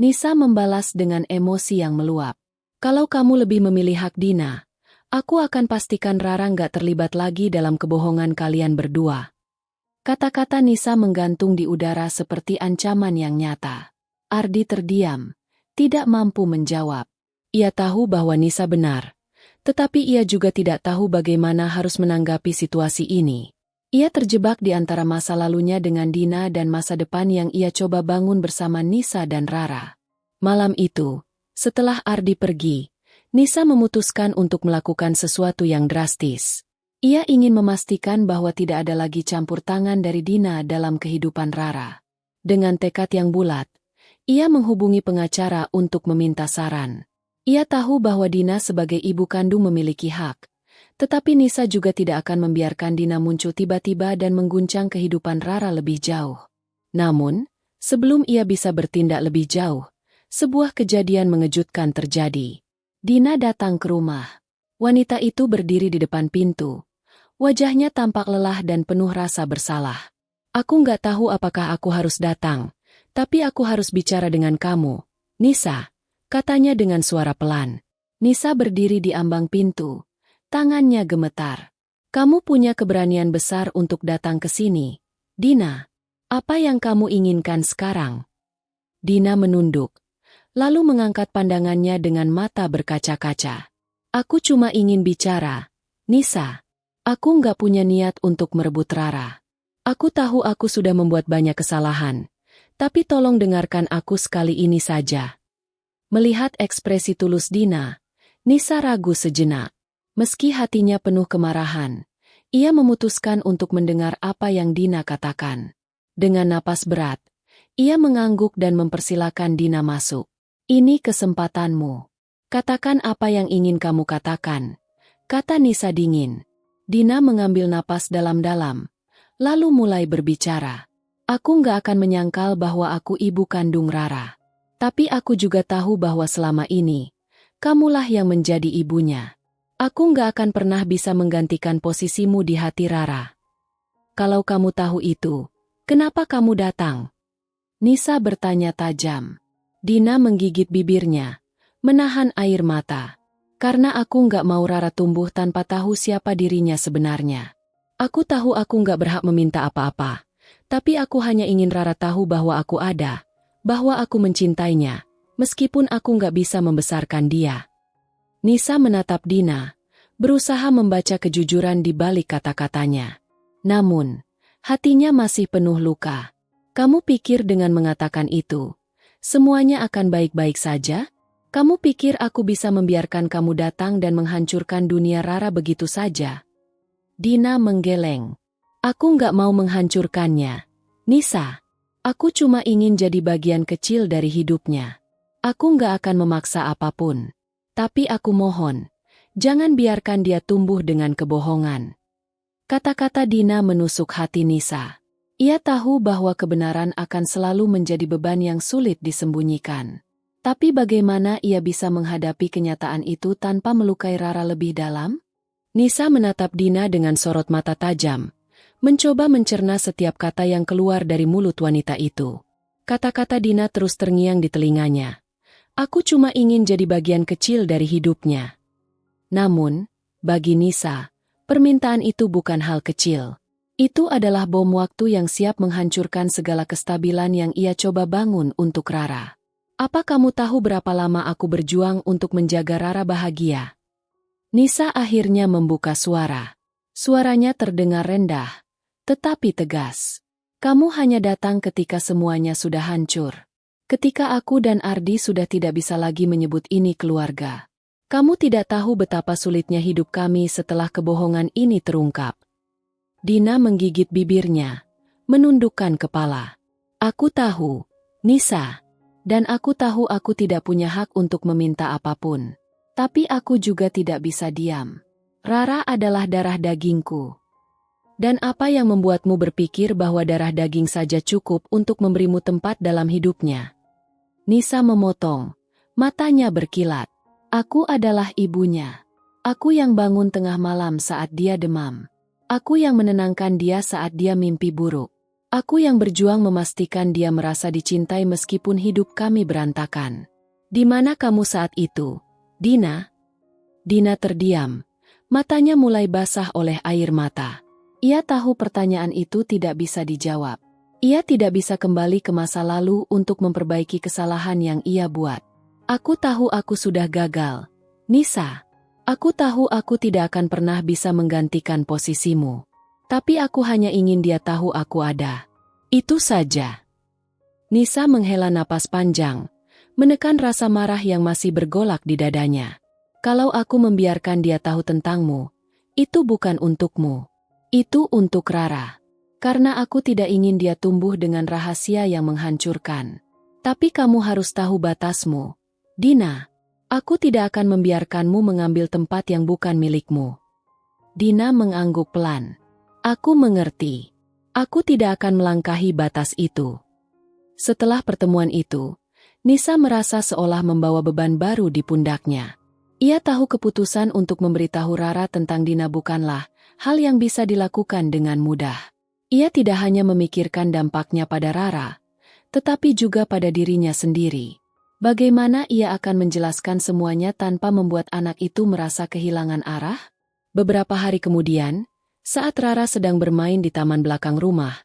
Nisa membalas dengan emosi yang meluap. Kalau kamu lebih memilih hak Dina, aku akan pastikan Rara nggak terlibat lagi dalam kebohongan kalian berdua. Kata-kata Nisa menggantung di udara seperti ancaman yang nyata. Ardi terdiam, tidak mampu menjawab. Ia tahu bahwa Nisa benar, tetapi ia juga tidak tahu bagaimana harus menanggapi situasi ini. Ia terjebak di antara masa lalunya dengan Dina dan masa depan yang ia coba bangun bersama Nisa dan Rara. Malam itu, setelah Ardi pergi, Nisa memutuskan untuk melakukan sesuatu yang drastis. Ia ingin memastikan bahwa tidak ada lagi campur tangan dari Dina dalam kehidupan Rara. Dengan tekad yang bulat, ia menghubungi pengacara untuk meminta saran. Ia tahu bahwa Dina sebagai ibu kandung memiliki hak, tetapi Nisa juga tidak akan membiarkan Dina muncul tiba-tiba dan mengguncang kehidupan Rara lebih jauh. Namun, sebelum ia bisa bertindak lebih jauh, sebuah kejadian mengejutkan terjadi. Dina datang ke rumah. Wanita itu berdiri di depan pintu. Wajahnya tampak lelah dan penuh rasa bersalah. Aku nggak tahu apakah aku harus datang, tapi aku harus bicara dengan kamu, Nisa, katanya dengan suara pelan. Nisa berdiri di ambang pintu. Tangannya gemetar. Kamu punya keberanian besar untuk datang ke sini. Dina, apa yang kamu inginkan sekarang? Dina menunduk, lalu mengangkat pandangannya dengan mata berkaca-kaca. Aku cuma ingin bicara, Nisa. Aku nggak punya niat untuk merebut Rara. Aku tahu aku sudah membuat banyak kesalahan, tapi tolong dengarkan aku sekali ini saja. Melihat ekspresi tulus Dina, Nisa ragu sejenak. Meski hatinya penuh kemarahan, ia memutuskan untuk mendengar apa yang Dina katakan. Dengan napas berat, ia mengangguk dan mempersilakan Dina masuk. Ini kesempatanmu. Katakan apa yang ingin kamu katakan, kata Nisa dingin. Dina mengambil napas dalam-dalam, lalu mulai berbicara. Aku nggak akan menyangkal bahwa aku ibu kandung Rara. Tapi aku juga tahu bahwa selama ini, kamulah yang menjadi ibunya. Aku nggak akan pernah bisa menggantikan posisimu di hati Rara. Kalau kamu tahu itu, kenapa kamu datang? Nisa bertanya tajam. Dina menggigit bibirnya, menahan air mata. Karena aku nggak mau Rara tumbuh tanpa tahu siapa dirinya sebenarnya. Aku tahu aku nggak berhak meminta apa-apa, tapi aku hanya ingin Rara tahu bahwa aku ada, bahwa aku mencintainya, meskipun aku nggak bisa membesarkan dia. Nisa menatap Dina, berusaha membaca kejujuran di balik kata-katanya. Namun, hatinya masih penuh luka. Kamu pikir dengan mengatakan itu, semuanya akan baik-baik saja? Kamu pikir aku bisa membiarkan kamu datang dan menghancurkan dunia Rara begitu saja? Dina menggeleng. Aku nggak mau menghancurkannya. Nisa, aku cuma ingin jadi bagian kecil dari hidupnya. Aku nggak akan memaksa apapun. Tapi aku mohon, jangan biarkan dia tumbuh dengan kebohongan. Kata-kata Dina menusuk hati Nisa. Ia tahu bahwa kebenaran akan selalu menjadi beban yang sulit disembunyikan. Tapi bagaimana ia bisa menghadapi kenyataan itu tanpa melukai Rara lebih dalam? Nisa menatap Dina dengan sorot mata tajam, mencoba mencerna setiap kata yang keluar dari mulut wanita itu. Kata-kata Dina terus terngiang di telinganya. Aku cuma ingin jadi bagian kecil dari hidupnya. Namun, bagi Nisa, permintaan itu bukan hal kecil. Itu adalah bom waktu yang siap menghancurkan segala kestabilan yang ia coba bangun untuk Rara. Apa kamu tahu berapa lama aku berjuang untuk menjaga Rara bahagia? Nisa akhirnya membuka suara. Suaranya terdengar rendah, tetapi tegas. Kamu hanya datang ketika semuanya sudah hancur. Ketika aku dan Ardi sudah tidak bisa lagi menyebut ini keluarga. Kamu tidak tahu betapa sulitnya hidup kami setelah kebohongan ini terungkap. Dina menggigit bibirnya, menundukkan kepala. Aku tahu, Nisa. Dan aku tahu aku tidak punya hak untuk meminta apapun. Tapi aku juga tidak bisa diam. Rara adalah darah dagingku. Dan apa yang membuatmu berpikir bahwa darah daging saja cukup untuk memberimu tempat dalam hidupnya? Nisa memotong. Matanya berkilat. Aku adalah ibunya. Aku yang bangun tengah malam saat dia demam. Aku yang menenangkan dia saat dia mimpi buruk. Aku yang berjuang memastikan dia merasa dicintai meskipun hidup kami berantakan. Di mana kamu saat itu, Dina? Dina terdiam. Matanya mulai basah oleh air mata. Ia tahu pertanyaan itu tidak bisa dijawab. Ia tidak bisa kembali ke masa lalu untuk memperbaiki kesalahan yang ia buat. Aku tahu aku sudah gagal. Nisa, aku tahu aku tidak akan pernah bisa menggantikan posisimu. Tapi aku hanya ingin dia tahu aku ada. Itu saja. Nisa menghela napas panjang, menekan rasa marah yang masih bergolak di dadanya. Kalau aku membiarkan dia tahu tentangmu, itu bukan untukmu. Itu untuk Rara. Karena aku tidak ingin dia tumbuh dengan rahasia yang menghancurkan. Tapi kamu harus tahu batasmu. Dina, aku tidak akan membiarkanmu mengambil tempat yang bukan milikmu. Dina mengangguk pelan. Aku mengerti. Aku tidak akan melangkahi batas itu. Setelah pertemuan itu, Nisa merasa seolah membawa beban baru di pundaknya. Ia tahu keputusan untuk memberitahu Rara tentang Dina bukanlah hal yang bisa dilakukan dengan mudah. Ia tidak hanya memikirkan dampaknya pada Rara, tetapi juga pada dirinya sendiri. Bagaimana ia akan menjelaskan semuanya tanpa membuat anak itu merasa kehilangan arah? Beberapa hari kemudian, saat Rara sedang bermain di taman belakang rumah,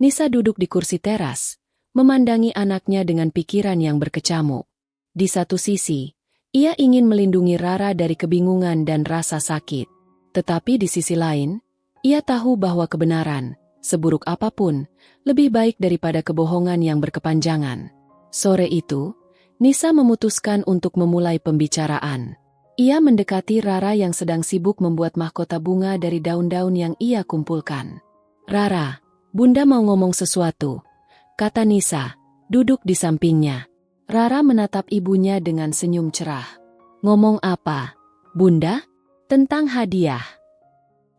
Nisa duduk di kursi teras, memandangi anaknya dengan pikiran yang berkecamuk. Di satu sisi, ia ingin melindungi Rara dari kebingungan dan rasa sakit. Tetapi di sisi lain, ia tahu bahwa kebenaran, seburuk apapun, lebih baik daripada kebohongan yang berkepanjangan. Sore itu, Nisa memutuskan untuk memulai pembicaraan. Ia mendekati Rara yang sedang sibuk membuat mahkota bunga dari daun-daun yang ia kumpulkan. Rara, Bunda mau ngomong sesuatu, kata Nisa, duduk di sampingnya. Rara menatap ibunya dengan senyum cerah. Ngomong apa, Bunda? Tentang hadiah.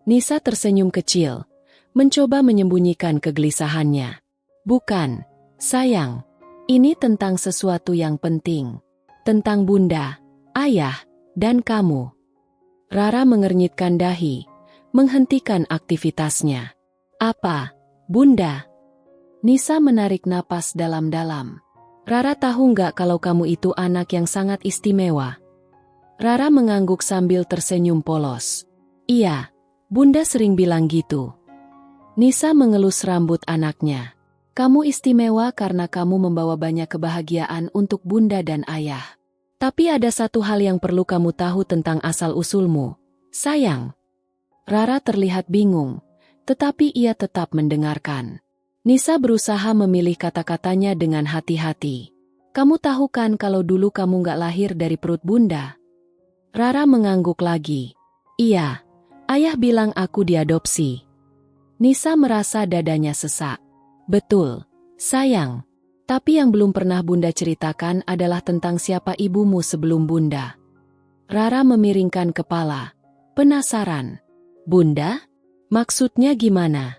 Nisa tersenyum kecil, mencoba menyembunyikan kegelisahannya. Bukan, sayang. Ini tentang sesuatu yang penting. Tentang Bunda, Ayah, dan kamu. Rara mengernyitkan dahi, menghentikan aktivitasnya. Apa, Bunda? Nisa menarik napas dalam-dalam. Rara tahu nggak kalau kamu itu anak yang sangat istimewa? Rara mengangguk sambil tersenyum polos. Iya, Bunda sering bilang gitu. Nisa mengelus rambut anaknya. Kamu istimewa karena kamu membawa banyak kebahagiaan untuk Bunda dan Ayah. Tapi ada satu hal yang perlu kamu tahu tentang asal-usulmu, sayang. Rara terlihat bingung, tetapi ia tetap mendengarkan. Nisa berusaha memilih kata-katanya dengan hati-hati. Kamu tahu kan kalau dulu kamu nggak lahir dari perut Bunda? Rara mengangguk lagi. Iya, Ayah bilang aku diadopsi. Nisa merasa dadanya sesak. Betul, sayang. Tapi yang belum pernah Bunda ceritakan adalah tentang siapa ibumu sebelum Bunda. Rara memiringkan kepala. Penasaran. Bunda? Maksudnya gimana?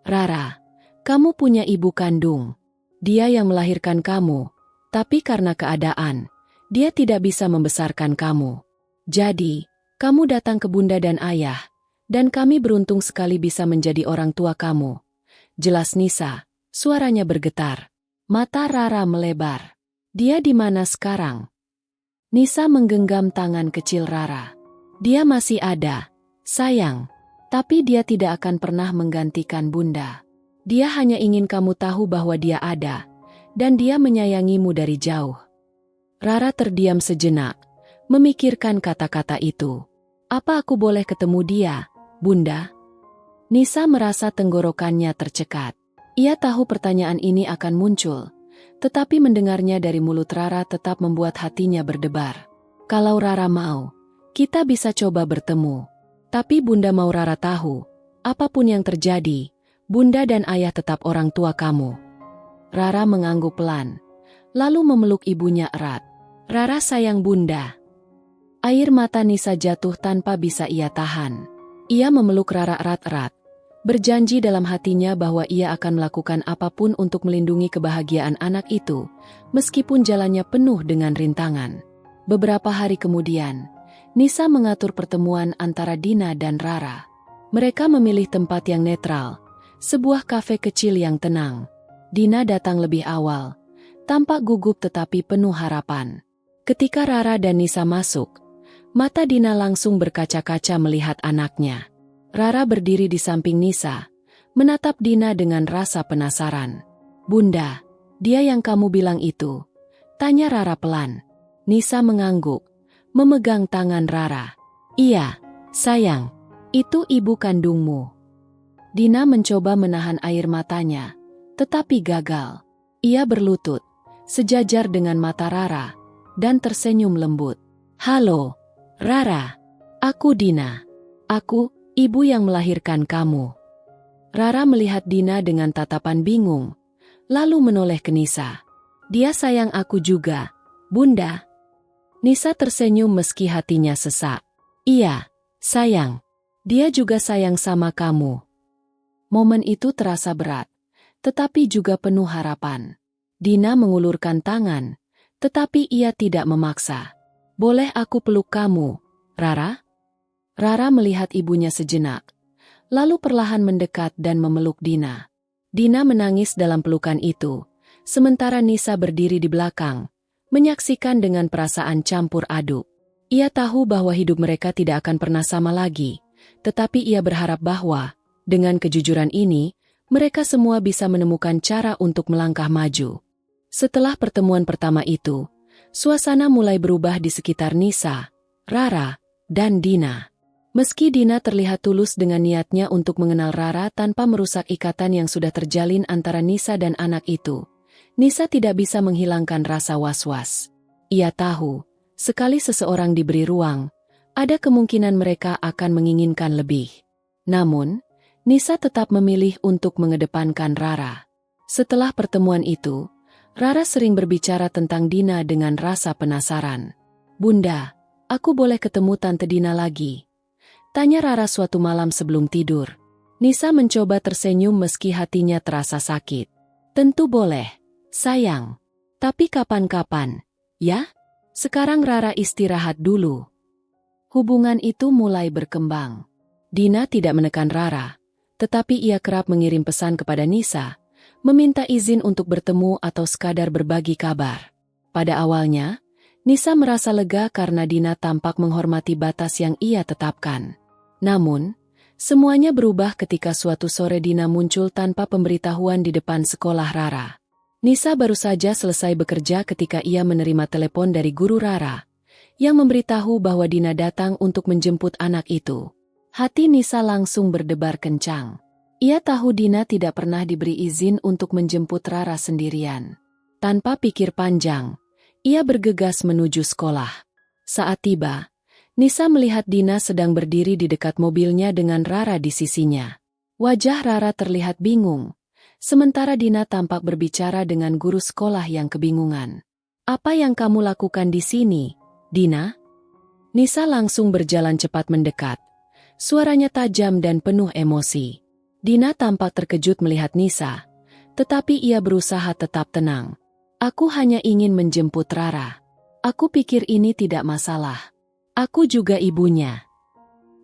Rara, kamu punya ibu kandung. Dia yang melahirkan kamu. Tapi karena keadaan, dia tidak bisa membesarkan kamu. Jadi, kamu datang ke Bunda dan Ayah. Dan kami beruntung sekali bisa menjadi orang tua kamu. Jelas Nisa, suaranya bergetar. Mata Rara melebar. Dia di mana sekarang? Nisa menggenggam tangan kecil Rara. Dia masih ada, sayang. Tapi dia tidak akan pernah menggantikan Bunda. Dia hanya ingin kamu tahu bahwa dia ada. dan dia menyayangimu dari jauh. Rara terdiam sejenak, memikirkan kata-kata itu. Apa aku boleh ketemu dia, Bunda? Nisa merasa tenggorokannya tercekat. Ia tahu pertanyaan ini akan muncul, tetapi mendengarnya dari mulut Rara tetap membuat hatinya berdebar. Kalau Rara mau, kita bisa coba bertemu. Tapi Bunda mau Rara tahu, apapun yang terjadi, Bunda dan Ayah tetap orang tua kamu. Rara mengangguk pelan, lalu memeluk ibunya erat. Rara sayang Bunda. Air mata Nisa jatuh tanpa bisa ia tahan. Ia memeluk Rara erat-erat, berjanji dalam hatinya bahwa ia akan melakukan apapun untuk melindungi kebahagiaan anak itu, meskipun jalannya penuh dengan rintangan. Beberapa hari kemudian, Nisa mengatur pertemuan antara Dina dan Rara. Mereka memilih tempat yang netral, sebuah kafe kecil yang tenang. Dina datang lebih awal, tampak gugup tetapi penuh harapan. Ketika Rara dan Nisa masuk, mata Dina langsung berkaca-kaca melihat anaknya. Rara berdiri di samping Nisa, menatap Dina dengan rasa penasaran. Bunda, dia yang kamu bilang itu? Tanya Rara pelan. Nisa mengangguk, memegang tangan Rara. Iya, sayang, itu ibu kandungmu. Dina mencoba menahan air matanya, tetapi gagal. Ia berlutut, sejajar dengan mata Rara, dan tersenyum lembut. Halo, Rara. Aku Dina. Aku, ibu yang melahirkan kamu. Rara melihat Dina dengan tatapan bingung, lalu menoleh ke Nisa. Dia sayang aku juga, Bunda. Nisa tersenyum meski hatinya sesak. Iya, sayang. Dia juga sayang sama kamu. Momen itu terasa berat, tetapi juga penuh harapan. Dina mengulurkan tangan, tetapi ia tidak memaksa. Boleh aku peluk kamu, Rara? Rara melihat ibunya sejenak, lalu perlahan mendekat dan memeluk Dina. Dina menangis dalam pelukan itu, sementara Nisa berdiri di belakang, menyaksikan dengan perasaan campur aduk. Ia tahu bahwa hidup mereka tidak akan pernah sama lagi, tetapi ia berharap bahwa, dengan kejujuran ini, mereka semua bisa menemukan cara untuk melangkah maju. Setelah pertemuan pertama itu, suasana mulai berubah di sekitar Nisa, Rara, dan Dina. Meski Dina terlihat tulus dengan niatnya untuk mengenal Rara tanpa merusak ikatan yang sudah terjalin antara Nisa dan anak itu, Nisa tidak bisa menghilangkan rasa was-was. Ia tahu, sekali seseorang diberi ruang, ada kemungkinan mereka akan menginginkan lebih. Namun, Nisa tetap memilih untuk mengedepankan Rara. Setelah pertemuan itu, Rara sering berbicara tentang Dina dengan rasa penasaran. Bunda, aku boleh ketemu Tante Dina lagi? Tanya Rara suatu malam sebelum tidur. Nisa mencoba tersenyum meski hatinya terasa sakit. Tentu boleh, sayang. Tapi kapan-kapan, ya? Sekarang Rara istirahat dulu. Hubungan itu mulai berkembang. Dina tidak menekan Rara, tetapi ia kerap mengirim pesan kepada Nisa, meminta izin untuk bertemu atau sekadar berbagi kabar. Pada awalnya, Nisa merasa lega karena Dina tampak menghormati batas yang ia tetapkan. Namun, semuanya berubah ketika suatu sore Dina muncul tanpa pemberitahuan di depan sekolah Rara. Nisa baru saja selesai bekerja ketika ia menerima telepon dari guru Rara, yang memberitahu bahwa Dina datang untuk menjemput anak itu. Hati Nisa langsung berdebar kencang. Ia tahu Dina tidak pernah diberi izin untuk menjemput Rara sendirian. Tanpa pikir panjang, ia bergegas menuju sekolah. Saat tiba, Nisa melihat Dina sedang berdiri di dekat mobilnya dengan Rara di sisinya. Wajah Rara terlihat bingung, sementara Dina tampak berbicara dengan guru sekolah yang kebingungan. Apa yang kamu lakukan di sini, Dina? Nisa langsung berjalan cepat mendekat. Suaranya tajam dan penuh emosi. Dina tampak terkejut melihat Nisa, tetapi ia berusaha tetap tenang. Aku hanya ingin menjemput Rara. Aku pikir ini tidak masalah. Aku juga ibunya.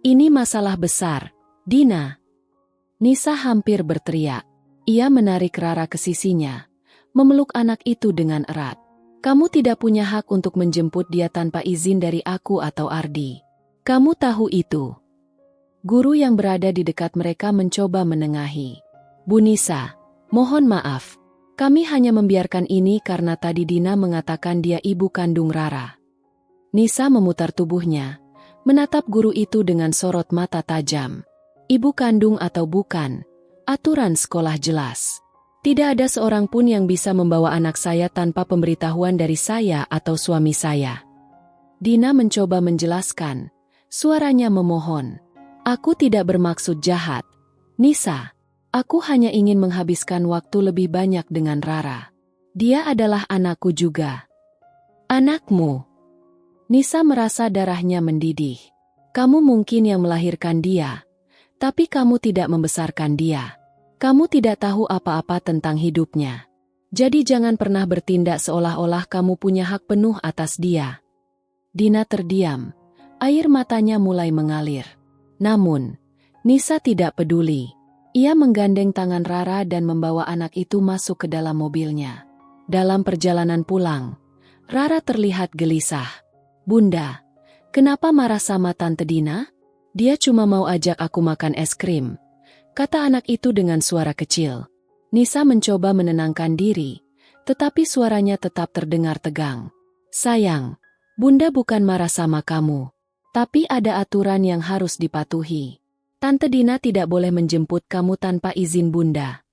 Ini masalah besar, Dina. Nisa hampir berteriak. Ia menarik Rara ke sisinya, memeluk anak itu dengan erat. Kamu tidak punya hak untuk menjemput dia tanpa izin dari aku atau Ardi. Kamu tahu itu. Guru yang berada di dekat mereka mencoba menengahi. Bu Nisa, mohon maaf. Kami hanya membiarkan ini karena tadi Dina mengatakan dia ibu kandung Rara. Nisa memutar tubuhnya, menatap guru itu dengan sorot mata tajam. Ibu kandung atau bukan, aturan sekolah jelas. Tidak ada seorang pun yang bisa membawa anak saya tanpa pemberitahuan dari saya atau suami saya. Dina mencoba menjelaskan, suaranya memohon. Aku tidak bermaksud jahat. Nisa, aku hanya ingin menghabiskan waktu lebih banyak dengan Rara. Dia adalah anakku juga. Anakmu? Nisa merasa darahnya mendidih. Kamu mungkin yang melahirkan dia, tapi kamu tidak membesarkan dia. Kamu tidak tahu apa-apa tentang hidupnya. Jadi jangan pernah bertindak seolah-olah kamu punya hak penuh atas dia. Dina terdiam. Air matanya mulai mengalir. Namun, Nisa tidak peduli. Ia menggandeng tangan Rara dan membawa anak itu masuk ke dalam mobilnya. Dalam perjalanan pulang, Rara terlihat gelisah. Bunda, kenapa marah sama Tante Dina? Dia cuma mau ajak aku makan es krim, kata anak itu dengan suara kecil. Nisa mencoba menenangkan diri, tetapi suaranya tetap terdengar tegang. Sayang, Bunda bukan marah sama kamu, tapi ada aturan yang harus dipatuhi. Tante Dina tidak boleh menjemput kamu tanpa izin Bunda.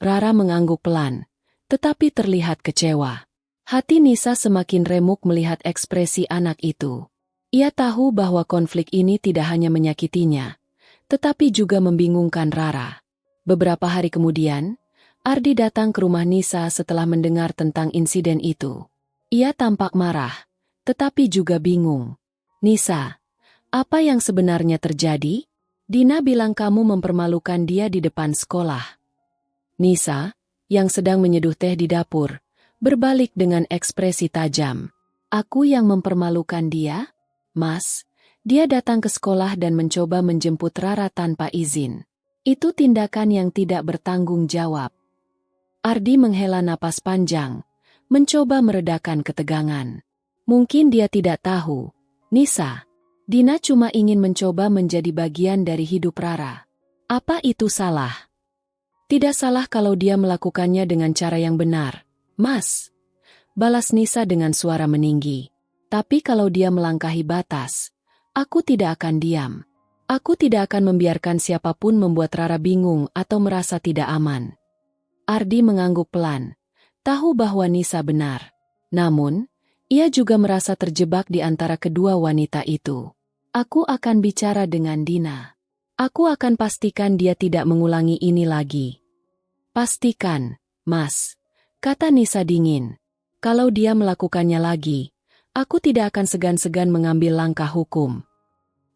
Rara mengangguk pelan, tetapi terlihat kecewa. Hati Nisa semakin remuk melihat ekspresi anak itu. Ia tahu bahwa konflik ini tidak hanya menyakitinya, tetapi juga membingungkan Rara. Beberapa hari kemudian, Ardi datang ke rumah Nisa setelah mendengar tentang insiden itu. Ia tampak marah, tetapi juga bingung. Nisa, apa yang sebenarnya terjadi? Dina bilang kamu mempermalukan dia di depan sekolah. Nisa, yang sedang menyeduh teh di dapur, berbalik dengan ekspresi tajam. Aku yang mempermalukan dia? Mas, dia datang ke sekolah dan mencoba menjemput Rara tanpa izin. Itu tindakan yang tidak bertanggung jawab. Ardi menghela napas panjang, mencoba meredakan ketegangan. Mungkin dia tidak tahu, Nisa, Dina cuma ingin mencoba menjadi bagian dari hidup Rara. Apa itu salah? Tidak salah kalau dia melakukannya dengan cara yang benar, Mas. Balas Nisa dengan suara meninggi. Tapi kalau dia melangkahi batas, aku tidak akan diam. Aku tidak akan membiarkan siapapun membuat Rara bingung atau merasa tidak aman. Ardi mengangguk pelan, tahu bahwa Nisa benar. Namun, ia juga merasa terjebak di antara kedua wanita itu. Aku akan bicara dengan Dina. Aku akan pastikan dia tidak mengulangi ini lagi. Pastikan, Mas, kata Nisa dingin. Kalau dia melakukannya lagi, aku tidak akan segan-segan mengambil langkah hukum.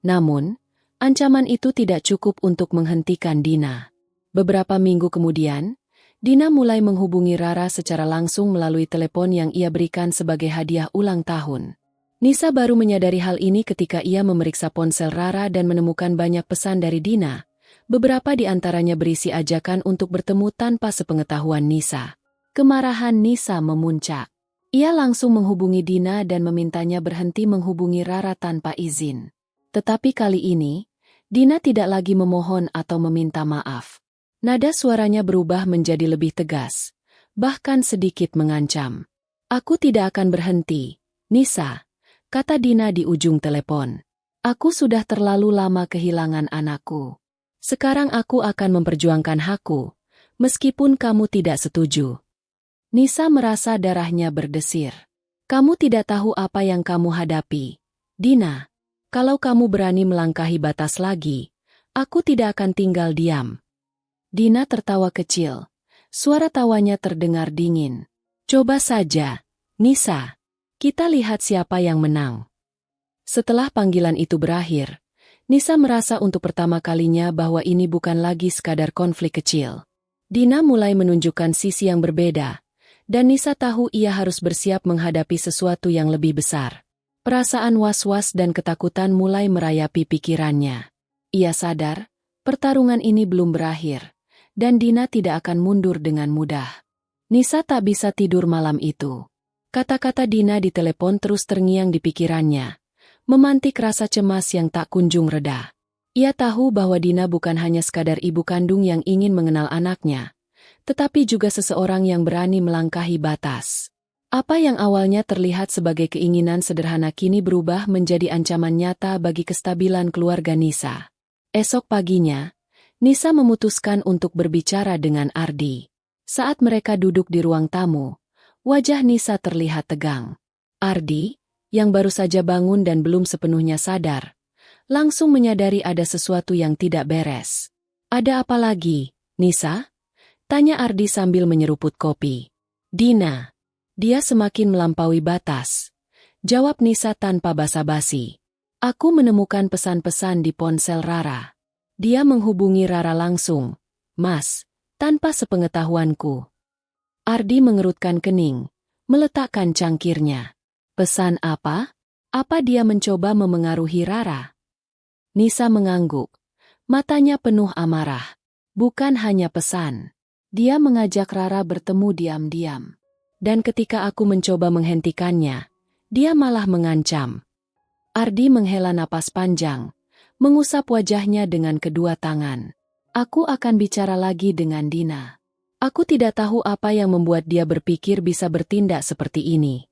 Namun, ancaman itu tidak cukup untuk menghentikan Dina. Beberapa minggu kemudian, Dina mulai menghubungi Rara secara langsung melalui telepon yang ia berikan sebagai hadiah ulang tahun. Nisa baru menyadari hal ini ketika ia memeriksa ponsel Rara dan menemukan banyak pesan dari Dina. Beberapa di antaranya berisi ajakan untuk bertemu tanpa sepengetahuan Nisa. Kemarahan Nisa memuncak. Ia langsung menghubungi Dina dan memintanya berhenti menghubungi Rara tanpa izin. Tetapi kali ini, Dina tidak lagi memohon atau meminta maaf. Nada suaranya berubah menjadi lebih tegas, bahkan sedikit mengancam. Aku tidak akan berhenti, Nisa, kata Dina di ujung telepon. Aku sudah terlalu lama kehilangan anakku. Sekarang aku akan memperjuangkan hakku, meskipun kamu tidak setuju. Nisa merasa darahnya berdesir. Kamu tidak tahu apa yang kamu hadapi. Dina, kalau kamu berani melangkahi batas lagi, aku tidak akan tinggal diam. Dina tertawa kecil. Suara tawanya terdengar dingin. Coba saja, Nisa. Kita lihat siapa yang menang. Setelah panggilan itu berakhir, Nisa merasa untuk pertama kalinya bahwa ini bukan lagi sekadar konflik kecil. Dina mulai menunjukkan sisi yang berbeda, dan Nisa tahu ia harus bersiap menghadapi sesuatu yang lebih besar. Perasaan was-was dan ketakutan mulai merayapi pikirannya. Ia sadar, pertarungan ini belum berakhir, dan Dina tidak akan mundur dengan mudah. Nisa tak bisa tidur malam itu. Kata-kata Dina di telepon terus terngiang di pikirannya, memantik rasa cemas yang tak kunjung reda. Ia tahu bahwa Dina bukan hanya sekadar ibu kandung yang ingin mengenal anaknya, tetapi juga seseorang yang berani melangkahi batas. Apa yang awalnya terlihat sebagai keinginan sederhana kini berubah menjadi ancaman nyata bagi kestabilan keluarga Nisa. Esok paginya, Nisa memutuskan untuk berbicara dengan Ardi. Saat mereka duduk di ruang tamu, wajah Nisa terlihat tegang. Ardi, yang baru saja bangun dan belum sepenuhnya sadar, langsung menyadari ada sesuatu yang tidak beres. "Ada apa lagi, Nisa?" tanya Ardi sambil menyeruput kopi. "Dina, dia semakin melampaui batas," jawab Nisa tanpa basa-basi. "Aku menemukan pesan-pesan di ponsel Rara. Dia menghubungi Rara langsung, Mas, tanpa sepengetahuanku." Ardi mengerutkan kening, meletakkan cangkirnya. "Pesan apa? Apa dia mencoba memengaruhi Rara?" Nisa mengangguk, matanya penuh amarah. "Bukan hanya pesan. Dia mengajak Rara bertemu diam-diam. Dan ketika aku mencoba menghentikannya, dia malah mengancam." Ardi menghela napas panjang, mengusap wajahnya dengan kedua tangan. "Aku akan bicara lagi dengan Dina. Aku tidak tahu apa yang membuat dia berpikir bisa bertindak seperti ini."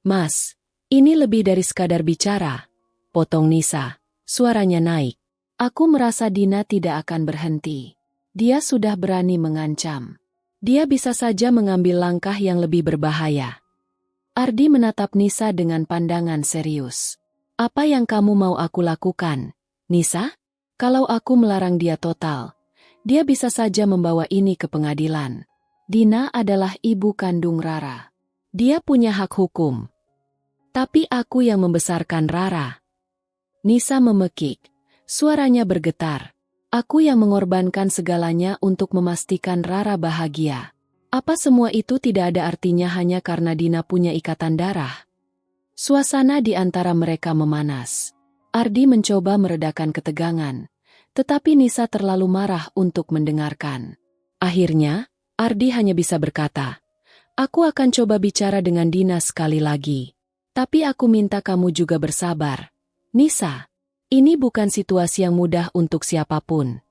"Mas, ini lebih dari sekadar bicara," potong Nisa, suaranya naik. "Aku merasa Dina tidak akan berhenti. Dia sudah berani mengancam. Dia bisa saja mengambil langkah yang lebih berbahaya." Ardi menatap Nisa dengan pandangan serius. "Apa yang kamu mau aku lakukan, Nisa? Kalau aku melarang dia total, dia bisa saja membawa ini ke pengadilan. Dina adalah ibu kandung Rara. Dia punya hak hukum. Tapi aku yang membesarkan Rara." Nisa memekik, suaranya bergetar. "Aku yang mengorbankan segalanya untuk memastikan Rara bahagia. Apa semua itu tidak ada artinya hanya karena Dina punya ikatan darah?" Suasana di antara mereka memanas. Ardi mencoba meredakan ketegangan, tetapi Nisa terlalu marah untuk mendengarkan. Akhirnya, Ardi hanya bisa berkata, "Aku akan coba bicara dengan Dina sekali lagi. Tapi aku minta kamu juga bersabar. Nisa, ini bukan situasi yang mudah untuk siapapun."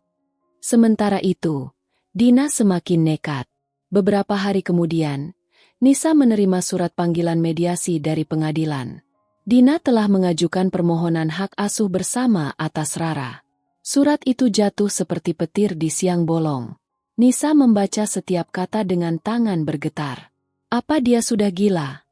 Sementara itu, Dina semakin nekat. Beberapa hari kemudian, Nisa menerima surat panggilan mediasi dari pengadilan. Dina telah mengajukan permohonan hak asuh bersama atas Rara. Surat itu jatuh seperti petir di siang bolong. Nisa membaca setiap kata dengan tangan bergetar. "Apa dia sudah gila?"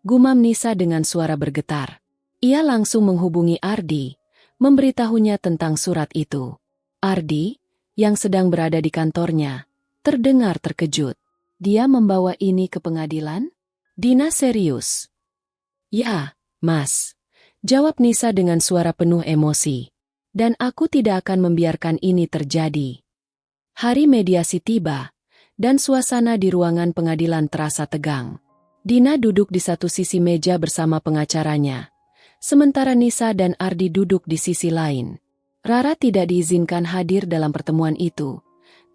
gumam Nisa dengan suara bergetar. Ia langsung menghubungi Ardi, memberitahunya tentang surat itu. Ardi, yang sedang berada di kantornya, terdengar terkejut. "Dia membawa ini ke pengadilan?" Dina serius. "Ya, Mas," jawab Nisa dengan suara penuh emosi. "Dan aku tidak akan membiarkan ini terjadi." Hari mediasi tiba, dan suasana di ruangan pengadilan terasa tegang. Dina duduk di satu sisi meja bersama pengacaranya, sementara Nisa dan Ardi duduk di sisi lain. Rara tidak diizinkan hadir dalam pertemuan itu,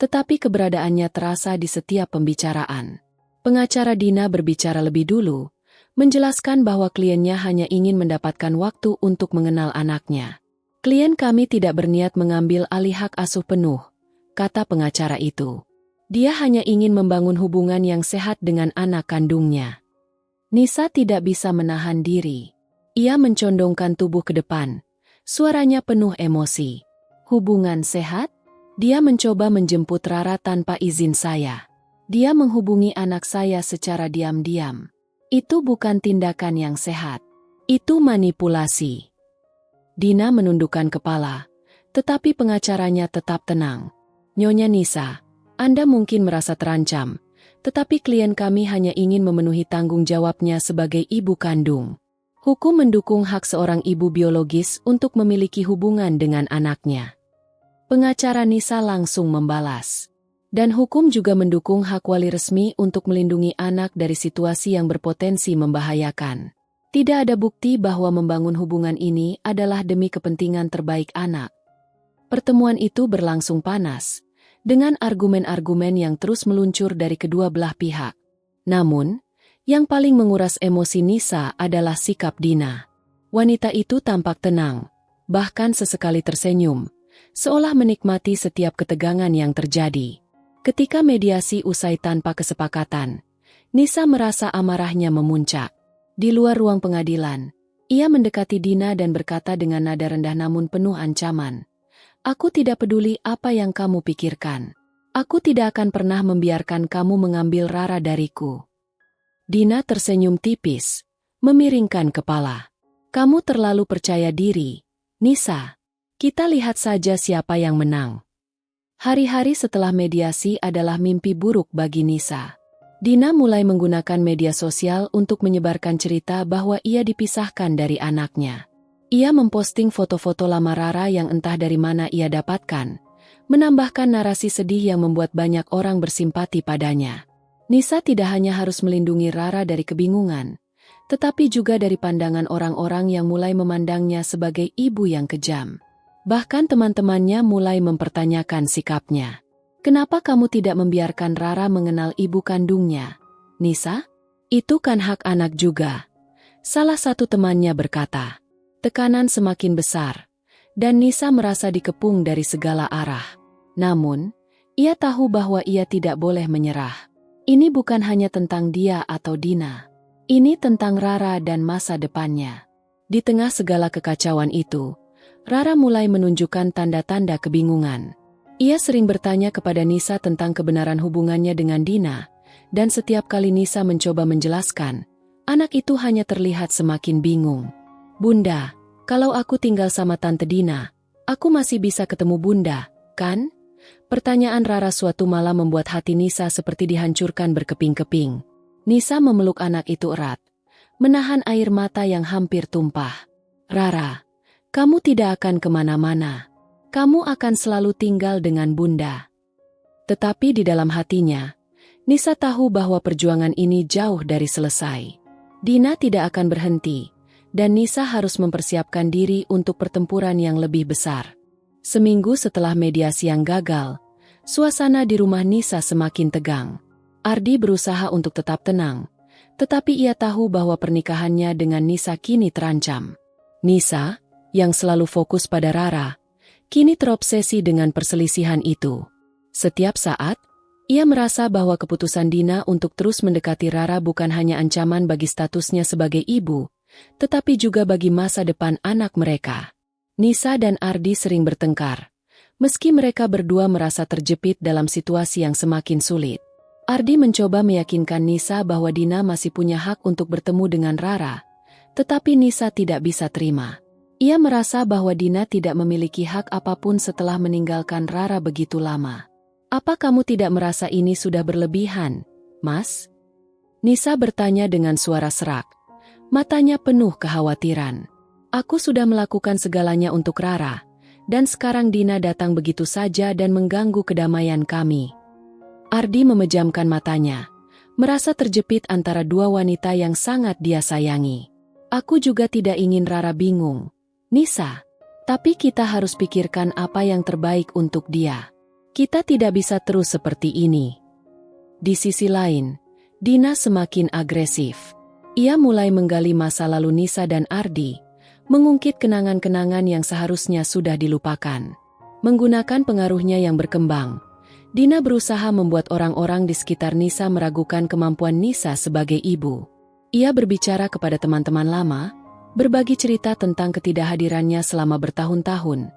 tetapi keberadaannya terasa di setiap pembicaraan. Pengacara Dina berbicara lebih dulu, menjelaskan bahwa kliennya hanya ingin mendapatkan waktu untuk mengenal anaknya. "Klien kami tidak berniat mengambil alih hak asuh penuh," kata pengacara itu. "Dia hanya ingin membangun hubungan yang sehat dengan anak kandungnya." Nisa tidak bisa menahan diri. Ia mencondongkan tubuh ke depan, suaranya penuh emosi. "Hubungan sehat? Dia mencoba menjemput Rara tanpa izin saya. Dia menghubungi anak saya secara diam-diam. Itu bukan tindakan yang sehat. Itu manipulasi." Dina menundukkan kepala, tetapi pengacaranya tetap tenang. "Nyonya Nisa, Anda mungkin merasa terancam, tetapi klien kami hanya ingin memenuhi tanggung jawabnya sebagai ibu kandung. Hukum mendukung hak seorang ibu biologis untuk memiliki hubungan dengan anaknya." Pengacara Nisa langsung membalas. "Dan hukum juga mendukung hak wali resmi untuk melindungi anak dari situasi yang berpotensi membahayakan. Tidak ada bukti bahwa membangun hubungan ini adalah demi kepentingan terbaik anak." Pertemuan itu berlangsung panas, dengan argumen-argumen yang terus meluncur dari kedua belah pihak. Namun, yang paling menguras emosi Nisa adalah sikap Dina. Wanita itu tampak tenang, bahkan sesekali tersenyum, seolah menikmati setiap ketegangan yang terjadi. Ketika mediasi usai tanpa kesepakatan, Nisa merasa amarahnya memuncak. Di luar ruang pengadilan, ia mendekati Dina dan berkata dengan nada rendah namun penuh ancaman. Aku tidak peduli apa yang kamu pikirkan. Aku tidak akan pernah membiarkan kamu mengambil Rara dariku. Dina tersenyum tipis, memiringkan kepala. Kamu terlalu percaya diri, Nisa. Kita lihat saja siapa yang menang. Hari-hari setelah mediasi adalah mimpi buruk bagi Nisa. Dina mulai menggunakan media sosial untuk menyebarkan cerita bahwa ia dipisahkan dari anaknya. Ia memposting foto-foto lama Rara yang entah dari mana ia dapatkan, menambahkan narasi sedih yang membuat banyak orang bersimpati padanya. Nisa tidak hanya harus melindungi Rara dari kebingungan, tetapi juga dari pandangan orang-orang yang mulai memandangnya sebagai ibu yang kejam. Bahkan teman-temannya mulai mempertanyakan sikapnya. Kenapa kamu tidak membiarkan Rara mengenal ibu kandungnya, Nisa? Itu kan hak anak juga. Salah satu temannya berkata. Tekanan semakin besar, dan Nisa merasa dikepung dari segala arah. Namun, ia tahu bahwa ia tidak boleh menyerah. Ini bukan hanya tentang dia atau Dina. Ini tentang Rara dan masa depannya. Di tengah segala kekacauan itu, Rara mulai menunjukkan tanda-tanda kebingungan. Ia sering bertanya kepada Nisa tentang kebenaran hubungannya dengan Dina, dan setiap kali Nisa mencoba menjelaskan, anak itu hanya terlihat semakin bingung. Bunda, kalau aku tinggal sama Tante Dina, aku masih bisa ketemu Bunda, kan? Pertanyaan Rara suatu malam membuat hati Nisa seperti dihancurkan berkeping-keping. Nisa memeluk anak itu erat, menahan air mata yang hampir tumpah. Rara, kamu tidak akan kemana-mana. Kamu akan selalu tinggal dengan Bunda. Tetapi di dalam hatinya, Nisa tahu bahwa perjuangan ini jauh dari selesai. Dina tidak akan berhenti, dan Nisa harus mempersiapkan diri untuk pertempuran yang lebih besar. Seminggu setelah mediasi yang gagal, suasana di rumah Nisa semakin tegang. Ardi berusaha untuk tetap tenang, tetapi ia tahu bahwa pernikahannya dengan Nisa kini terancam. Nisa, yang selalu fokus pada Rara, kini terobsesi dengan perselisihan itu. Setiap saat, ia merasa bahwa keputusan Dina untuk terus mendekati Rara bukan hanya ancaman bagi statusnya sebagai ibu, tetapi juga bagi masa depan anak mereka. Nisa dan Ardi sering bertengkar, meski mereka berdua merasa terjepit dalam situasi yang semakin sulit. Ardi mencoba meyakinkan Nisa bahwa Dina masih punya hak untuk bertemu dengan Rara, tetapi Nisa tidak bisa terima. Ia merasa bahwa Dina tidak memiliki hak apapun setelah meninggalkan Rara begitu lama. Apa kamu tidak merasa ini sudah berlebihan, Mas? Nisa bertanya dengan suara serak. Matanya penuh kekhawatiran. Aku sudah melakukan segalanya untuk Rara, dan sekarang Dina datang begitu saja dan mengganggu kedamaian kami. Ardi memejamkan matanya, merasa terjepit antara dua wanita yang sangat dia sayangi. Aku juga tidak ingin Rara bingung, Nisa, tapi kita harus pikirkan apa yang terbaik untuk dia. Kita tidak bisa terus seperti ini. Di sisi lain, Dina semakin agresif. Ia mulai menggali masa lalu Nisa dan Ardi, mengungkit kenangan-kenangan yang seharusnya sudah dilupakan. Menggunakan pengaruhnya yang berkembang, Dina berusaha membuat orang-orang di sekitar Nisa meragukan kemampuan Nisa sebagai ibu. Ia berbicara kepada teman-teman lama, berbagi cerita tentang ketidakhadirannya selama bertahun-tahun,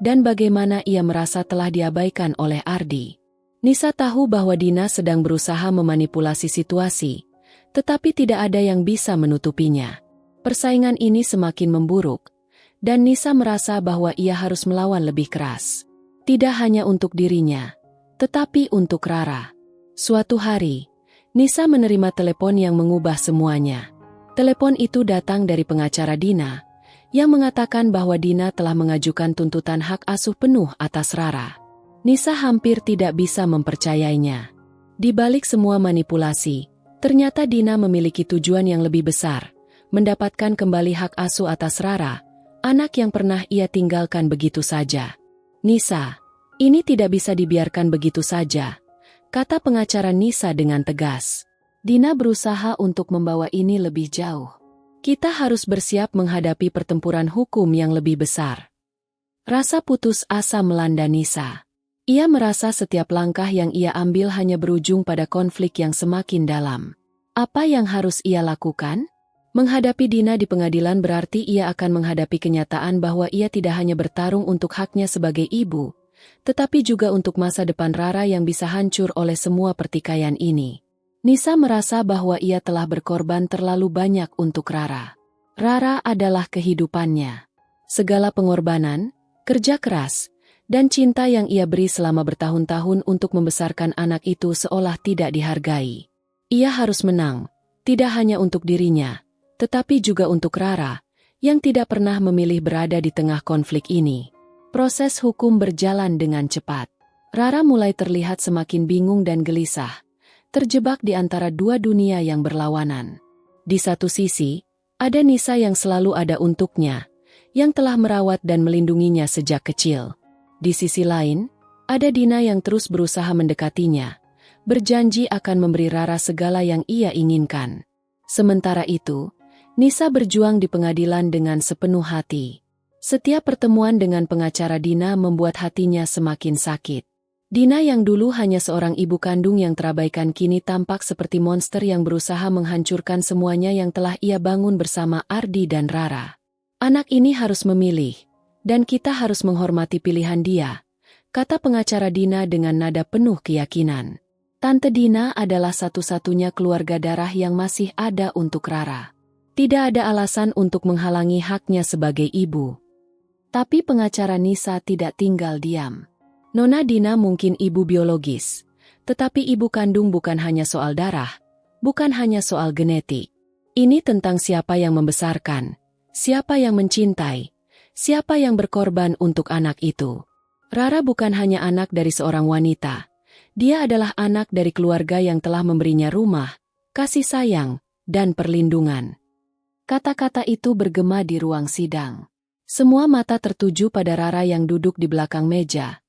dan bagaimana ia merasa telah diabaikan oleh Ardi. Nisa tahu bahwa Dina sedang berusaha memanipulasi situasi, tetapi tidak ada yang bisa menutupinya. Persaingan ini semakin memburuk, dan Nisa merasa bahwa ia harus melawan lebih keras. Tidak hanya untuk dirinya, tetapi untuk Rara. Suatu hari, Nisa menerima telepon yang mengubah semuanya. Telepon itu datang dari pengacara Dina, yang mengatakan bahwa Dina telah mengajukan tuntutan hak asuh penuh atas Rara. Nisa hampir tidak bisa mempercayainya. Di balik semua manipulasi, ternyata Dina memiliki tujuan yang lebih besar, mendapatkan kembali hak asuh atas Rara, anak yang pernah ia tinggalkan begitu saja. Nisa, ini tidak bisa dibiarkan begitu saja, kata pengacara Nisa dengan tegas. Dina berusaha untuk membawa ini lebih jauh. Kita harus bersiap menghadapi pertempuran hukum yang lebih besar. Rasa putus asa melanda Nisa. Ia merasa setiap langkah yang ia ambil hanya berujung pada konflik yang semakin dalam. Apa yang harus ia lakukan? Menghadapi Dina di pengadilan berarti ia akan menghadapi kenyataan bahwa ia tidak hanya bertarung untuk haknya sebagai ibu, tetapi juga untuk masa depan Rara yang bisa hancur oleh semua pertikaian ini. Nisa merasa bahwa ia telah berkorban terlalu banyak untuk Rara. Rara adalah kehidupannya. Segala pengorbanan, kerja keras, dan cinta yang ia beri selama bertahun-tahun untuk membesarkan anak itu seolah tidak dihargai. Ia harus menang, tidak hanya untuk dirinya, tetapi juga untuk Rara, yang tidak pernah memilih berada di tengah konflik ini. Proses hukum berjalan dengan cepat. Rara mulai terlihat semakin bingung dan gelisah, terjebak di antara dua dunia yang berlawanan. Di satu sisi, ada Nisa yang selalu ada untuknya, yang telah merawat dan melindunginya sejak kecil. Di sisi lain, ada Dina yang terus berusaha mendekatinya, berjanji akan memberi Rara segala yang ia inginkan. Sementara itu, Nisa berjuang di pengadilan dengan sepenuh hati. Setiap pertemuan dengan pengacara Dina membuat hatinya semakin sakit. Dina yang dulu hanya seorang ibu kandung yang terabaikan kini tampak seperti monster yang berusaha menghancurkan semuanya yang telah ia bangun bersama Ardi dan Rara. Anak ini harus memilih, dan kita harus menghormati pilihan dia, kata pengacara Dina dengan nada penuh keyakinan. Tante Dina adalah satu-satunya keluarga darah yang masih ada untuk Rara. Tidak ada alasan untuk menghalangi haknya sebagai ibu. Tapi pengacara Nisa tidak tinggal diam. Nona Dina mungkin ibu biologis, tetapi ibu kandung bukan hanya soal darah, bukan hanya soal genetik. Ini tentang siapa yang membesarkan, siapa yang mencintai, siapa yang berkorban untuk anak itu. Rara bukan hanya anak dari seorang wanita, dia adalah anak dari keluarga yang telah memberinya rumah, kasih sayang, dan perlindungan. Kata-kata itu bergema di ruang sidang. Semua mata tertuju pada Rara yang duduk di belakang meja,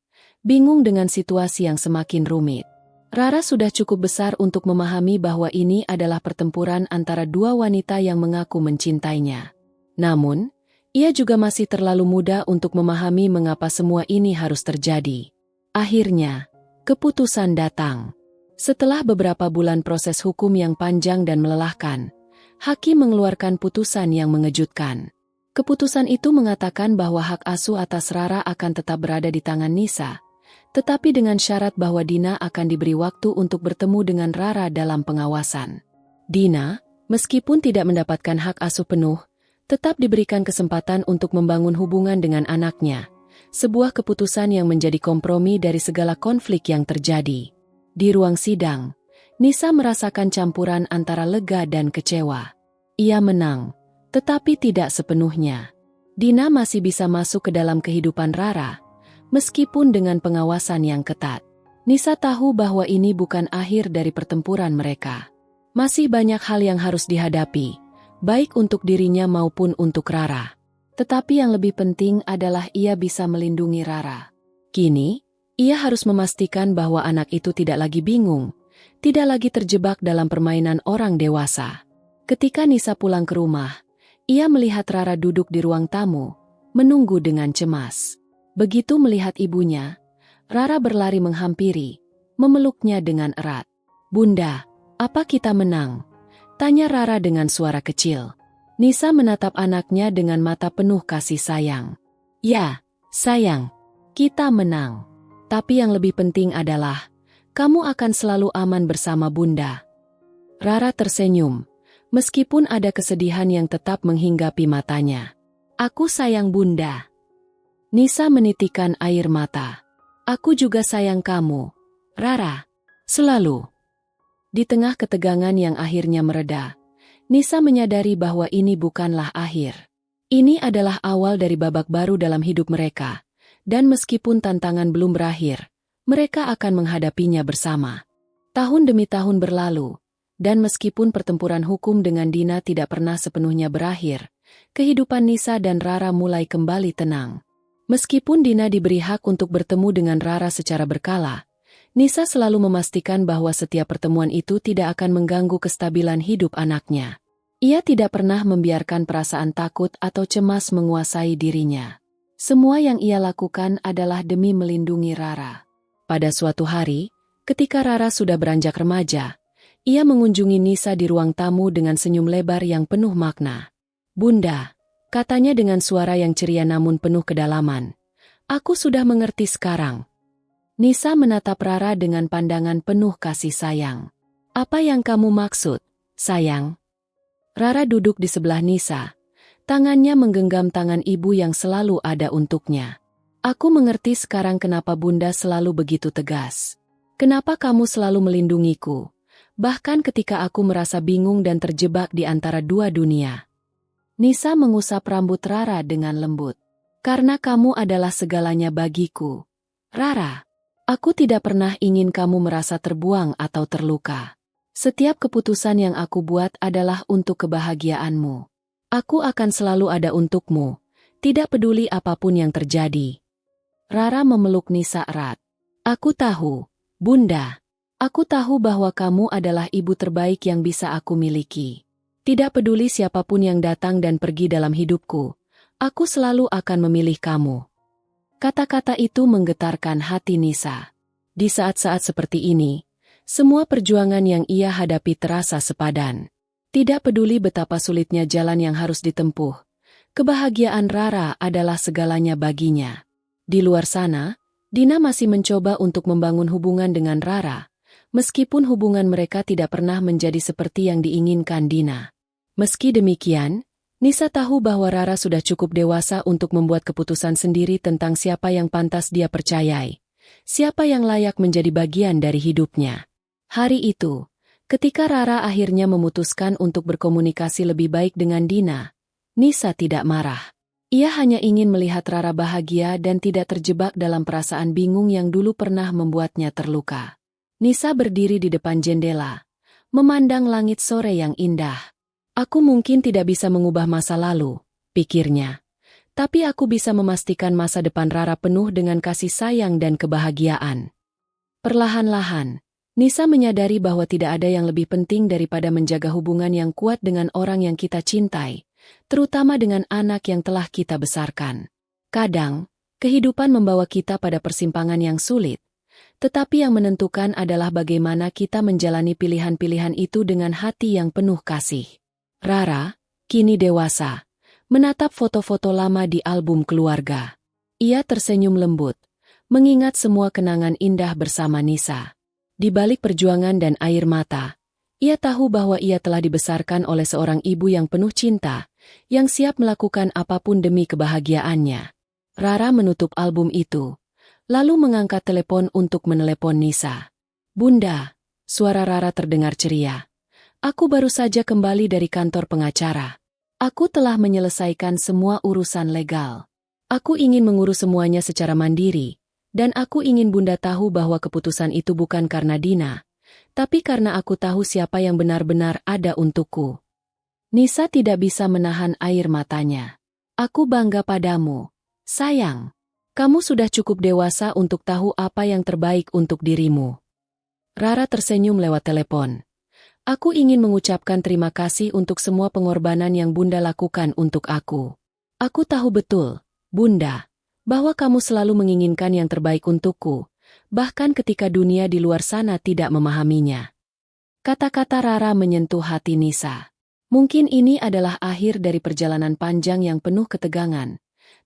bingung dengan situasi yang semakin rumit. Rara sudah cukup besar untuk memahami bahwa ini adalah pertempuran antara dua wanita yang mengaku mencintainya. Namun, ia juga masih terlalu muda untuk memahami mengapa semua ini harus terjadi. Akhirnya, keputusan datang. Setelah beberapa bulan proses hukum yang panjang dan melelahkan, hakim mengeluarkan putusan yang mengejutkan. Keputusan itu mengatakan bahwa hak asuh atas Rara akan tetap berada di tangan Nisa, tetapi dengan syarat bahwa Dina akan diberi waktu untuk bertemu dengan Rara dalam pengawasan. Dina, meskipun tidak mendapatkan hak asuh penuh, tetap diberikan kesempatan untuk membangun hubungan dengan anaknya, sebuah keputusan yang menjadi kompromi dari segala konflik yang terjadi. Di ruang sidang, Nisa merasakan campuran antara lega dan kecewa. Ia menang, tetapi tidak sepenuhnya. Dina masih bisa masuk ke dalam kehidupan Rara, meskipun dengan pengawasan yang ketat. Nisa tahu bahwa ini bukan akhir dari pertempuran mereka. Masih banyak hal yang harus dihadapi, baik untuk dirinya maupun untuk Rara. Tetapi yang lebih penting adalah ia bisa melindungi Rara. Kini, ia harus memastikan bahwa anak itu tidak lagi bingung, tidak lagi terjebak dalam permainan orang dewasa. Ketika Nisa pulang ke rumah, ia melihat Rara duduk di ruang tamu, menunggu dengan cemas. Begitu melihat ibunya, Rara berlari menghampiri, memeluknya dengan erat. "Bunda, apa kita menang?" tanya Rara dengan suara kecil. Nisa menatap anaknya dengan mata penuh kasih sayang. "Ya, sayang, kita menang. Tapi yang lebih penting adalah, kamu akan selalu aman bersama Bunda." Rara tersenyum, meskipun ada kesedihan yang tetap menghinggapi matanya. "Aku sayang Bunda." Nisa menitikkan air mata. "Aku juga sayang kamu, Rara. Selalu." Di tengah ketegangan yang akhirnya mereda, Nisa menyadari bahwa ini bukanlah akhir. Ini adalah awal dari babak baru dalam hidup mereka, dan meskipun tantangan belum berakhir, mereka akan menghadapinya bersama. Tahun demi tahun berlalu, dan meskipun pertempuran hukum dengan Dina tidak pernah sepenuhnya berakhir, kehidupan Nisa dan Rara mulai kembali tenang. Meskipun Dina diberi hak untuk bertemu dengan Rara secara berkala, Nisa selalu memastikan bahwa setiap pertemuan itu tidak akan mengganggu kestabilan hidup anaknya. Ia tidak pernah membiarkan perasaan takut atau cemas menguasai dirinya. Semua yang ia lakukan adalah demi melindungi Rara. Pada suatu hari, ketika Rara sudah beranjak remaja, ia mengunjungi Nisa di ruang tamu dengan senyum lebar yang penuh makna. "Bunda," katanya dengan suara yang ceria namun penuh kedalaman, "aku sudah mengerti sekarang." Nisa menatap Rara dengan pandangan penuh kasih sayang. "Apa yang kamu maksud, sayang?" Rara duduk di sebelah Nisa. Tangannya menggenggam tangan ibu yang selalu ada untuknya. "Aku mengerti sekarang kenapa Bunda selalu begitu tegas. Kenapa kamu selalu melindungiku, bahkan ketika aku merasa bingung dan terjebak di antara dua dunia." Nisa mengusap rambut Rara dengan lembut. "Karena kamu adalah segalanya bagiku, Rara. Aku tidak pernah ingin kamu merasa terbuang atau terluka. Setiap keputusan yang aku buat adalah untuk kebahagiaanmu. Aku akan selalu ada untukmu, tidak peduli apapun yang terjadi." Rara memeluk Nisa erat. "Aku tahu, Bunda. Aku tahu bahwa kamu adalah ibu terbaik yang bisa aku miliki. Tidak peduli siapapun yang datang dan pergi dalam hidupku, aku selalu akan memilih kamu." Kata-kata itu menggetarkan hati Nisa. Di saat-saat seperti ini, semua perjuangan yang ia hadapi terasa sepadan. Tidak peduli betapa sulitnya jalan yang harus ditempuh, kebahagiaan Rara adalah segalanya baginya. Di luar sana, Dina masih mencoba untuk membangun hubungan dengan Rara, meskipun hubungan mereka tidak pernah menjadi seperti yang diinginkan Dina. Meski demikian, Nisa tahu bahwa Rara sudah cukup dewasa untuk membuat keputusan sendiri tentang siapa yang pantas dia percayai, siapa yang layak menjadi bagian dari hidupnya. Hari itu, ketika Rara akhirnya memutuskan untuk berkomunikasi lebih baik dengan Dina, Nisa tidak marah. Ia hanya ingin melihat Rara bahagia dan tidak terjebak dalam perasaan bingung yang dulu pernah membuatnya terluka. Nisa berdiri di depan jendela, memandang langit sore yang indah. "Aku mungkin tidak bisa mengubah masa lalu," pikirnya. "Tapi aku bisa memastikan masa depan Rara penuh dengan kasih sayang dan kebahagiaan." Perlahan-lahan, Nisa menyadari bahwa tidak ada yang lebih penting daripada menjaga hubungan yang kuat dengan orang yang kita cintai, terutama dengan anak yang telah kita besarkan. Kadang, kehidupan membawa kita pada persimpangan yang sulit, tetapi yang menentukan adalah bagaimana kita menjalani pilihan-pilihan itu dengan hati yang penuh kasih. Rara, kini dewasa, menatap foto-foto lama di album keluarga. Ia tersenyum lembut, mengingat semua kenangan indah bersama Nisa. Di balik perjuangan dan air mata, ia tahu bahwa ia telah dibesarkan oleh seorang ibu yang penuh cinta, yang siap melakukan apapun demi kebahagiaannya. Rara menutup album itu, lalu mengangkat telepon untuk menelepon Nisa. "Bunda," suara Rara terdengar ceria. "Aku baru saja kembali dari kantor pengacara. Aku telah menyelesaikan semua urusan legal. Aku ingin mengurus semuanya secara mandiri, dan aku ingin Bunda tahu bahwa keputusan itu bukan karena Dina, tapi karena aku tahu siapa yang benar-benar ada untukku." Nisa tidak bisa menahan air matanya. "Aku bangga padamu, sayang. Kamu sudah cukup dewasa untuk tahu apa yang terbaik untuk dirimu." Rara tersenyum lewat telepon. "Aku ingin mengucapkan terima kasih untuk semua pengorbanan yang Bunda lakukan untuk aku. Aku tahu betul, Bunda, bahwa kamu selalu menginginkan yang terbaik untukku, bahkan ketika dunia di luar sana tidak memahaminya." Kata-kata Rara menyentuh hati Nisa. Mungkin ini adalah akhir dari perjalanan panjang yang penuh ketegangan,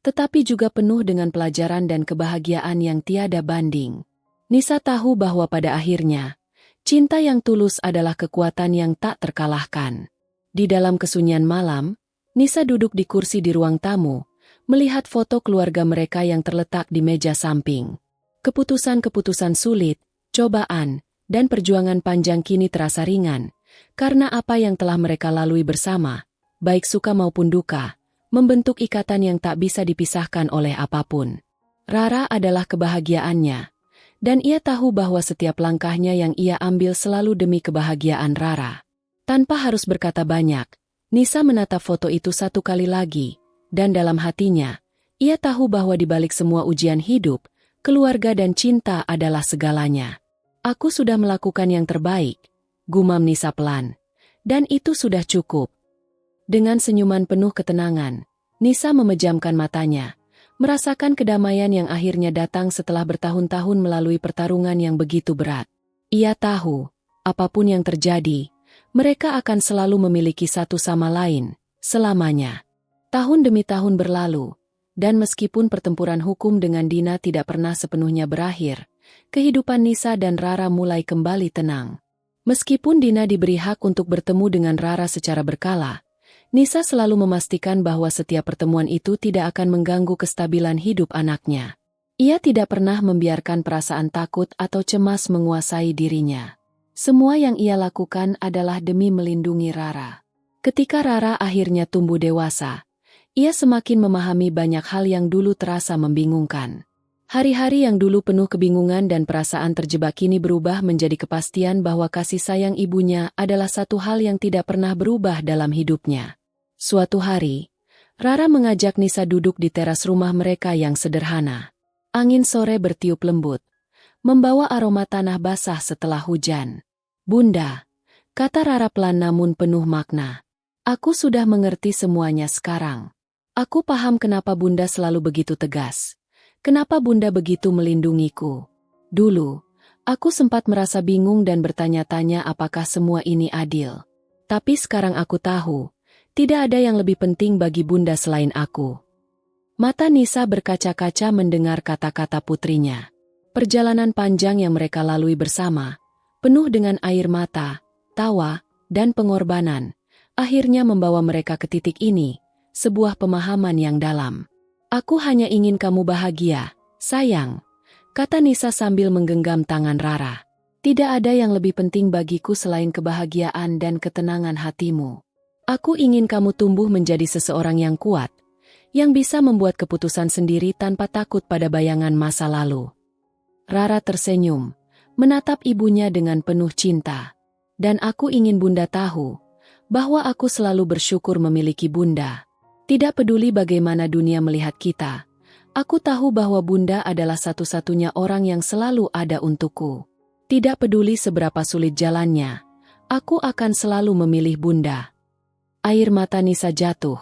tetapi juga penuh dengan pelajaran dan kebahagiaan yang tiada banding. Nisa tahu bahwa pada akhirnya, cinta yang tulus adalah kekuatan yang tak terkalahkan. Di dalam kesunyian malam, Nisa duduk di kursi di ruang tamu, melihat foto keluarga mereka yang terletak di meja samping. Keputusan-keputusan sulit, cobaan, dan perjuangan panjang kini terasa ringan, karena apa yang telah mereka lalui bersama, baik suka maupun duka, membentuk ikatan yang tak bisa dipisahkan oleh apapun. Rara adalah kebahagiaannya, dan ia tahu bahwa setiap langkahnya yang ia ambil selalu demi kebahagiaan Rara. Tanpa harus berkata banyak, Nisa menatap foto itu satu kali lagi, dan dalam hatinya, ia tahu bahwa di balik semua ujian hidup, keluarga dan cinta adalah segalanya. "Aku sudah melakukan yang terbaik," gumam Nisa pelan, "dan itu sudah cukup." Dengan senyuman penuh ketenangan, Nisa memejamkan matanya, merasakan kedamaian yang akhirnya datang setelah bertahun-tahun melalui pertarungan yang begitu berat. Ia tahu, apapun yang terjadi, mereka akan selalu memiliki satu sama lain, selamanya. Tahun demi tahun berlalu, dan meskipun pertempuran hukum dengan Dina tidak pernah sepenuhnya berakhir, kehidupan Nisa dan Rara mulai kembali tenang. Meskipun Dina diberi hak untuk bertemu dengan Rara secara berkala, Nisa selalu memastikan bahwa setiap pertemuan itu tidak akan mengganggu kestabilan hidup anaknya. Ia tidak pernah membiarkan perasaan takut atau cemas menguasai dirinya. Semua yang ia lakukan adalah demi melindungi Rara. Ketika Rara akhirnya tumbuh dewasa, ia semakin memahami banyak hal yang dulu terasa membingungkan. Hari-hari yang dulu penuh kebingungan dan perasaan terjebak kini berubah menjadi kepastian bahwa kasih sayang ibunya adalah satu hal yang tidak pernah berubah dalam hidupnya. Suatu hari, Rara mengajak Nisa duduk di teras rumah mereka yang sederhana. Angin sore bertiup lembut, membawa aroma tanah basah setelah hujan. "Bunda," kata Rara pelan namun penuh makna. "Aku sudah mengerti semuanya sekarang. Aku paham kenapa Bunda selalu begitu tegas. Kenapa Bunda begitu melindungiku. Dulu, aku sempat merasa bingung dan bertanya-tanya apakah semua ini adil. Tapi sekarang aku tahu, tidak ada yang lebih penting bagi Bunda selain aku." Mata Nisa berkaca-kaca mendengar kata-kata putrinya. Perjalanan panjang yang mereka lalui bersama, penuh dengan air mata, tawa, dan pengorbanan, akhirnya membawa mereka ke titik ini, sebuah pemahaman yang dalam. "Aku hanya ingin kamu bahagia, sayang," kata Nisa sambil menggenggam tangan Rara. "Tidak ada yang lebih penting bagiku selain kebahagiaan dan ketenangan hatimu. Aku ingin kamu tumbuh menjadi seseorang yang kuat, yang bisa membuat keputusan sendiri tanpa takut pada bayangan masa lalu." Rara tersenyum, menatap ibunya dengan penuh cinta. "Dan aku ingin Bunda tahu, bahwa aku selalu bersyukur memiliki Bunda. Tidak peduli bagaimana dunia melihat kita, aku tahu bahwa Bunda adalah satu-satunya orang yang selalu ada untukku. Tidak peduli seberapa sulit jalannya, aku akan selalu memilih Bunda." Air mata Nisa jatuh,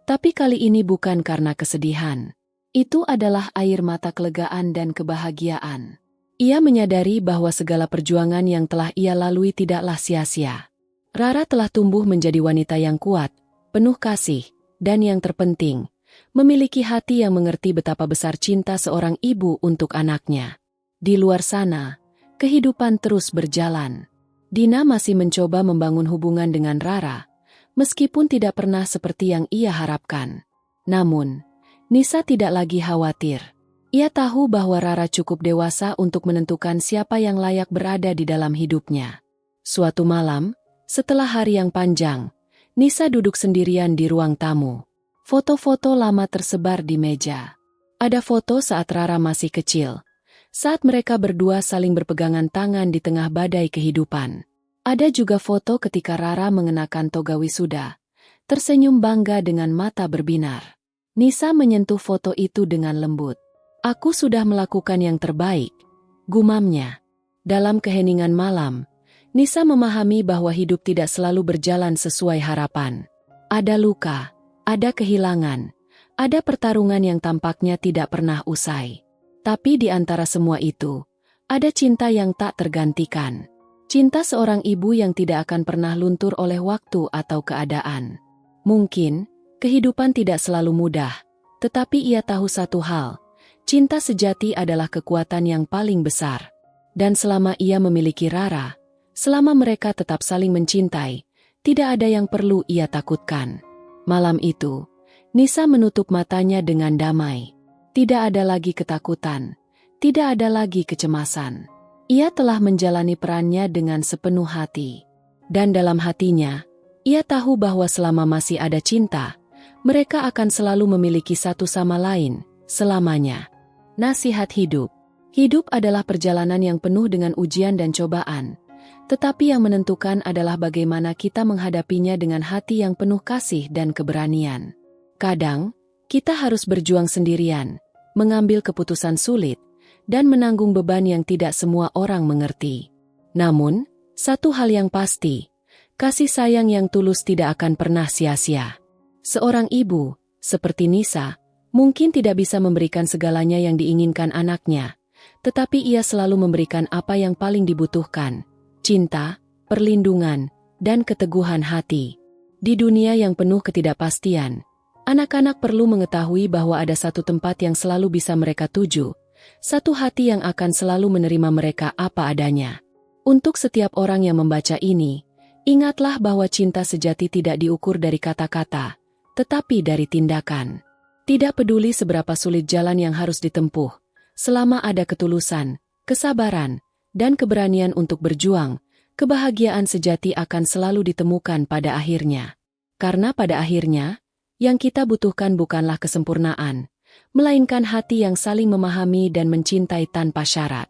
tapi kali ini bukan karena kesedihan. Itu adalah air mata kelegaan dan kebahagiaan. Ia menyadari bahwa segala perjuangan yang telah ia lalui tidaklah sia-sia. Rara telah tumbuh menjadi wanita yang kuat, penuh kasih, dan yang terpenting, memiliki hati yang mengerti betapa besar cinta seorang ibu untuk anaknya. Di luar sana, kehidupan terus berjalan. Dina masih mencoba membangun hubungan dengan Rara, meskipun tidak pernah seperti yang ia harapkan. Namun, Nisa tidak lagi khawatir. Ia tahu bahwa Rara cukup dewasa untuk menentukan siapa yang layak berada di dalam hidupnya. Suatu malam, setelah hari yang panjang, Nisa duduk sendirian di ruang tamu. Foto-foto lama tersebar di meja. Ada foto saat Rara masih kecil, saat mereka berdua saling berpegangan tangan di tengah badai kehidupan. Ada juga foto ketika Rara mengenakan toga wisuda, tersenyum bangga dengan mata berbinar. Nisa menyentuh foto itu dengan lembut. "Aku sudah melakukan yang terbaik," gumamnya. Dalam keheningan malam, Nisa memahami bahwa hidup tidak selalu berjalan sesuai harapan. Ada luka, ada kehilangan, ada pertarungan yang tampaknya tidak pernah usai. Tapi di antara semua itu, ada cinta yang tak tergantikan. Cinta seorang ibu yang tidak akan pernah luntur oleh waktu atau keadaan. Mungkin, kehidupan tidak selalu mudah, tetapi ia tahu satu hal, cinta sejati adalah kekuatan yang paling besar. Dan selama ia memiliki Rara, selama mereka tetap saling mencintai, tidak ada yang perlu ia takutkan. Malam itu, Nisa menutup matanya dengan damai. Tidak ada lagi ketakutan, tidak ada lagi kecemasan. Ia telah menjalani perannya dengan sepenuh hati. Dan dalam hatinya, ia tahu bahwa selama masih ada cinta, mereka akan selalu memiliki satu sama lain, selamanya. Nasihat hidup. Hidup adalah perjalanan yang penuh dengan ujian dan cobaan. Tetapi yang menentukan adalah bagaimana kita menghadapinya dengan hati yang penuh kasih dan keberanian. Kadang, kita harus berjuang sendirian, mengambil keputusan sulit, dan menanggung beban yang tidak semua orang mengerti. Namun, satu hal yang pasti, kasih sayang yang tulus tidak akan pernah sia-sia. Seorang ibu, seperti Nisa, Mungkin tidak bisa memberikan segalanya yang diinginkan anaknya, tetapi ia selalu memberikan apa yang paling dibutuhkan, cinta, perlindungan, dan keteguhan hati. Di dunia yang penuh ketidakpastian, anak-anak perlu mengetahui bahwa ada satu tempat yang selalu bisa mereka tuju, satu hati yang akan selalu menerima mereka apa adanya. Untuk setiap orang yang membaca ini, ingatlah bahwa cinta sejati tidak diukur dari kata-kata, tetapi dari tindakan. Tidak peduli seberapa sulit jalan yang harus ditempuh, selama ada ketulusan, kesabaran, dan keberanian untuk berjuang, kebahagiaan sejati akan selalu ditemukan pada akhirnya. Karena pada akhirnya, yang kita butuhkan bukanlah kesempurnaan, melainkan hati yang saling memahami dan mencintai tanpa syarat.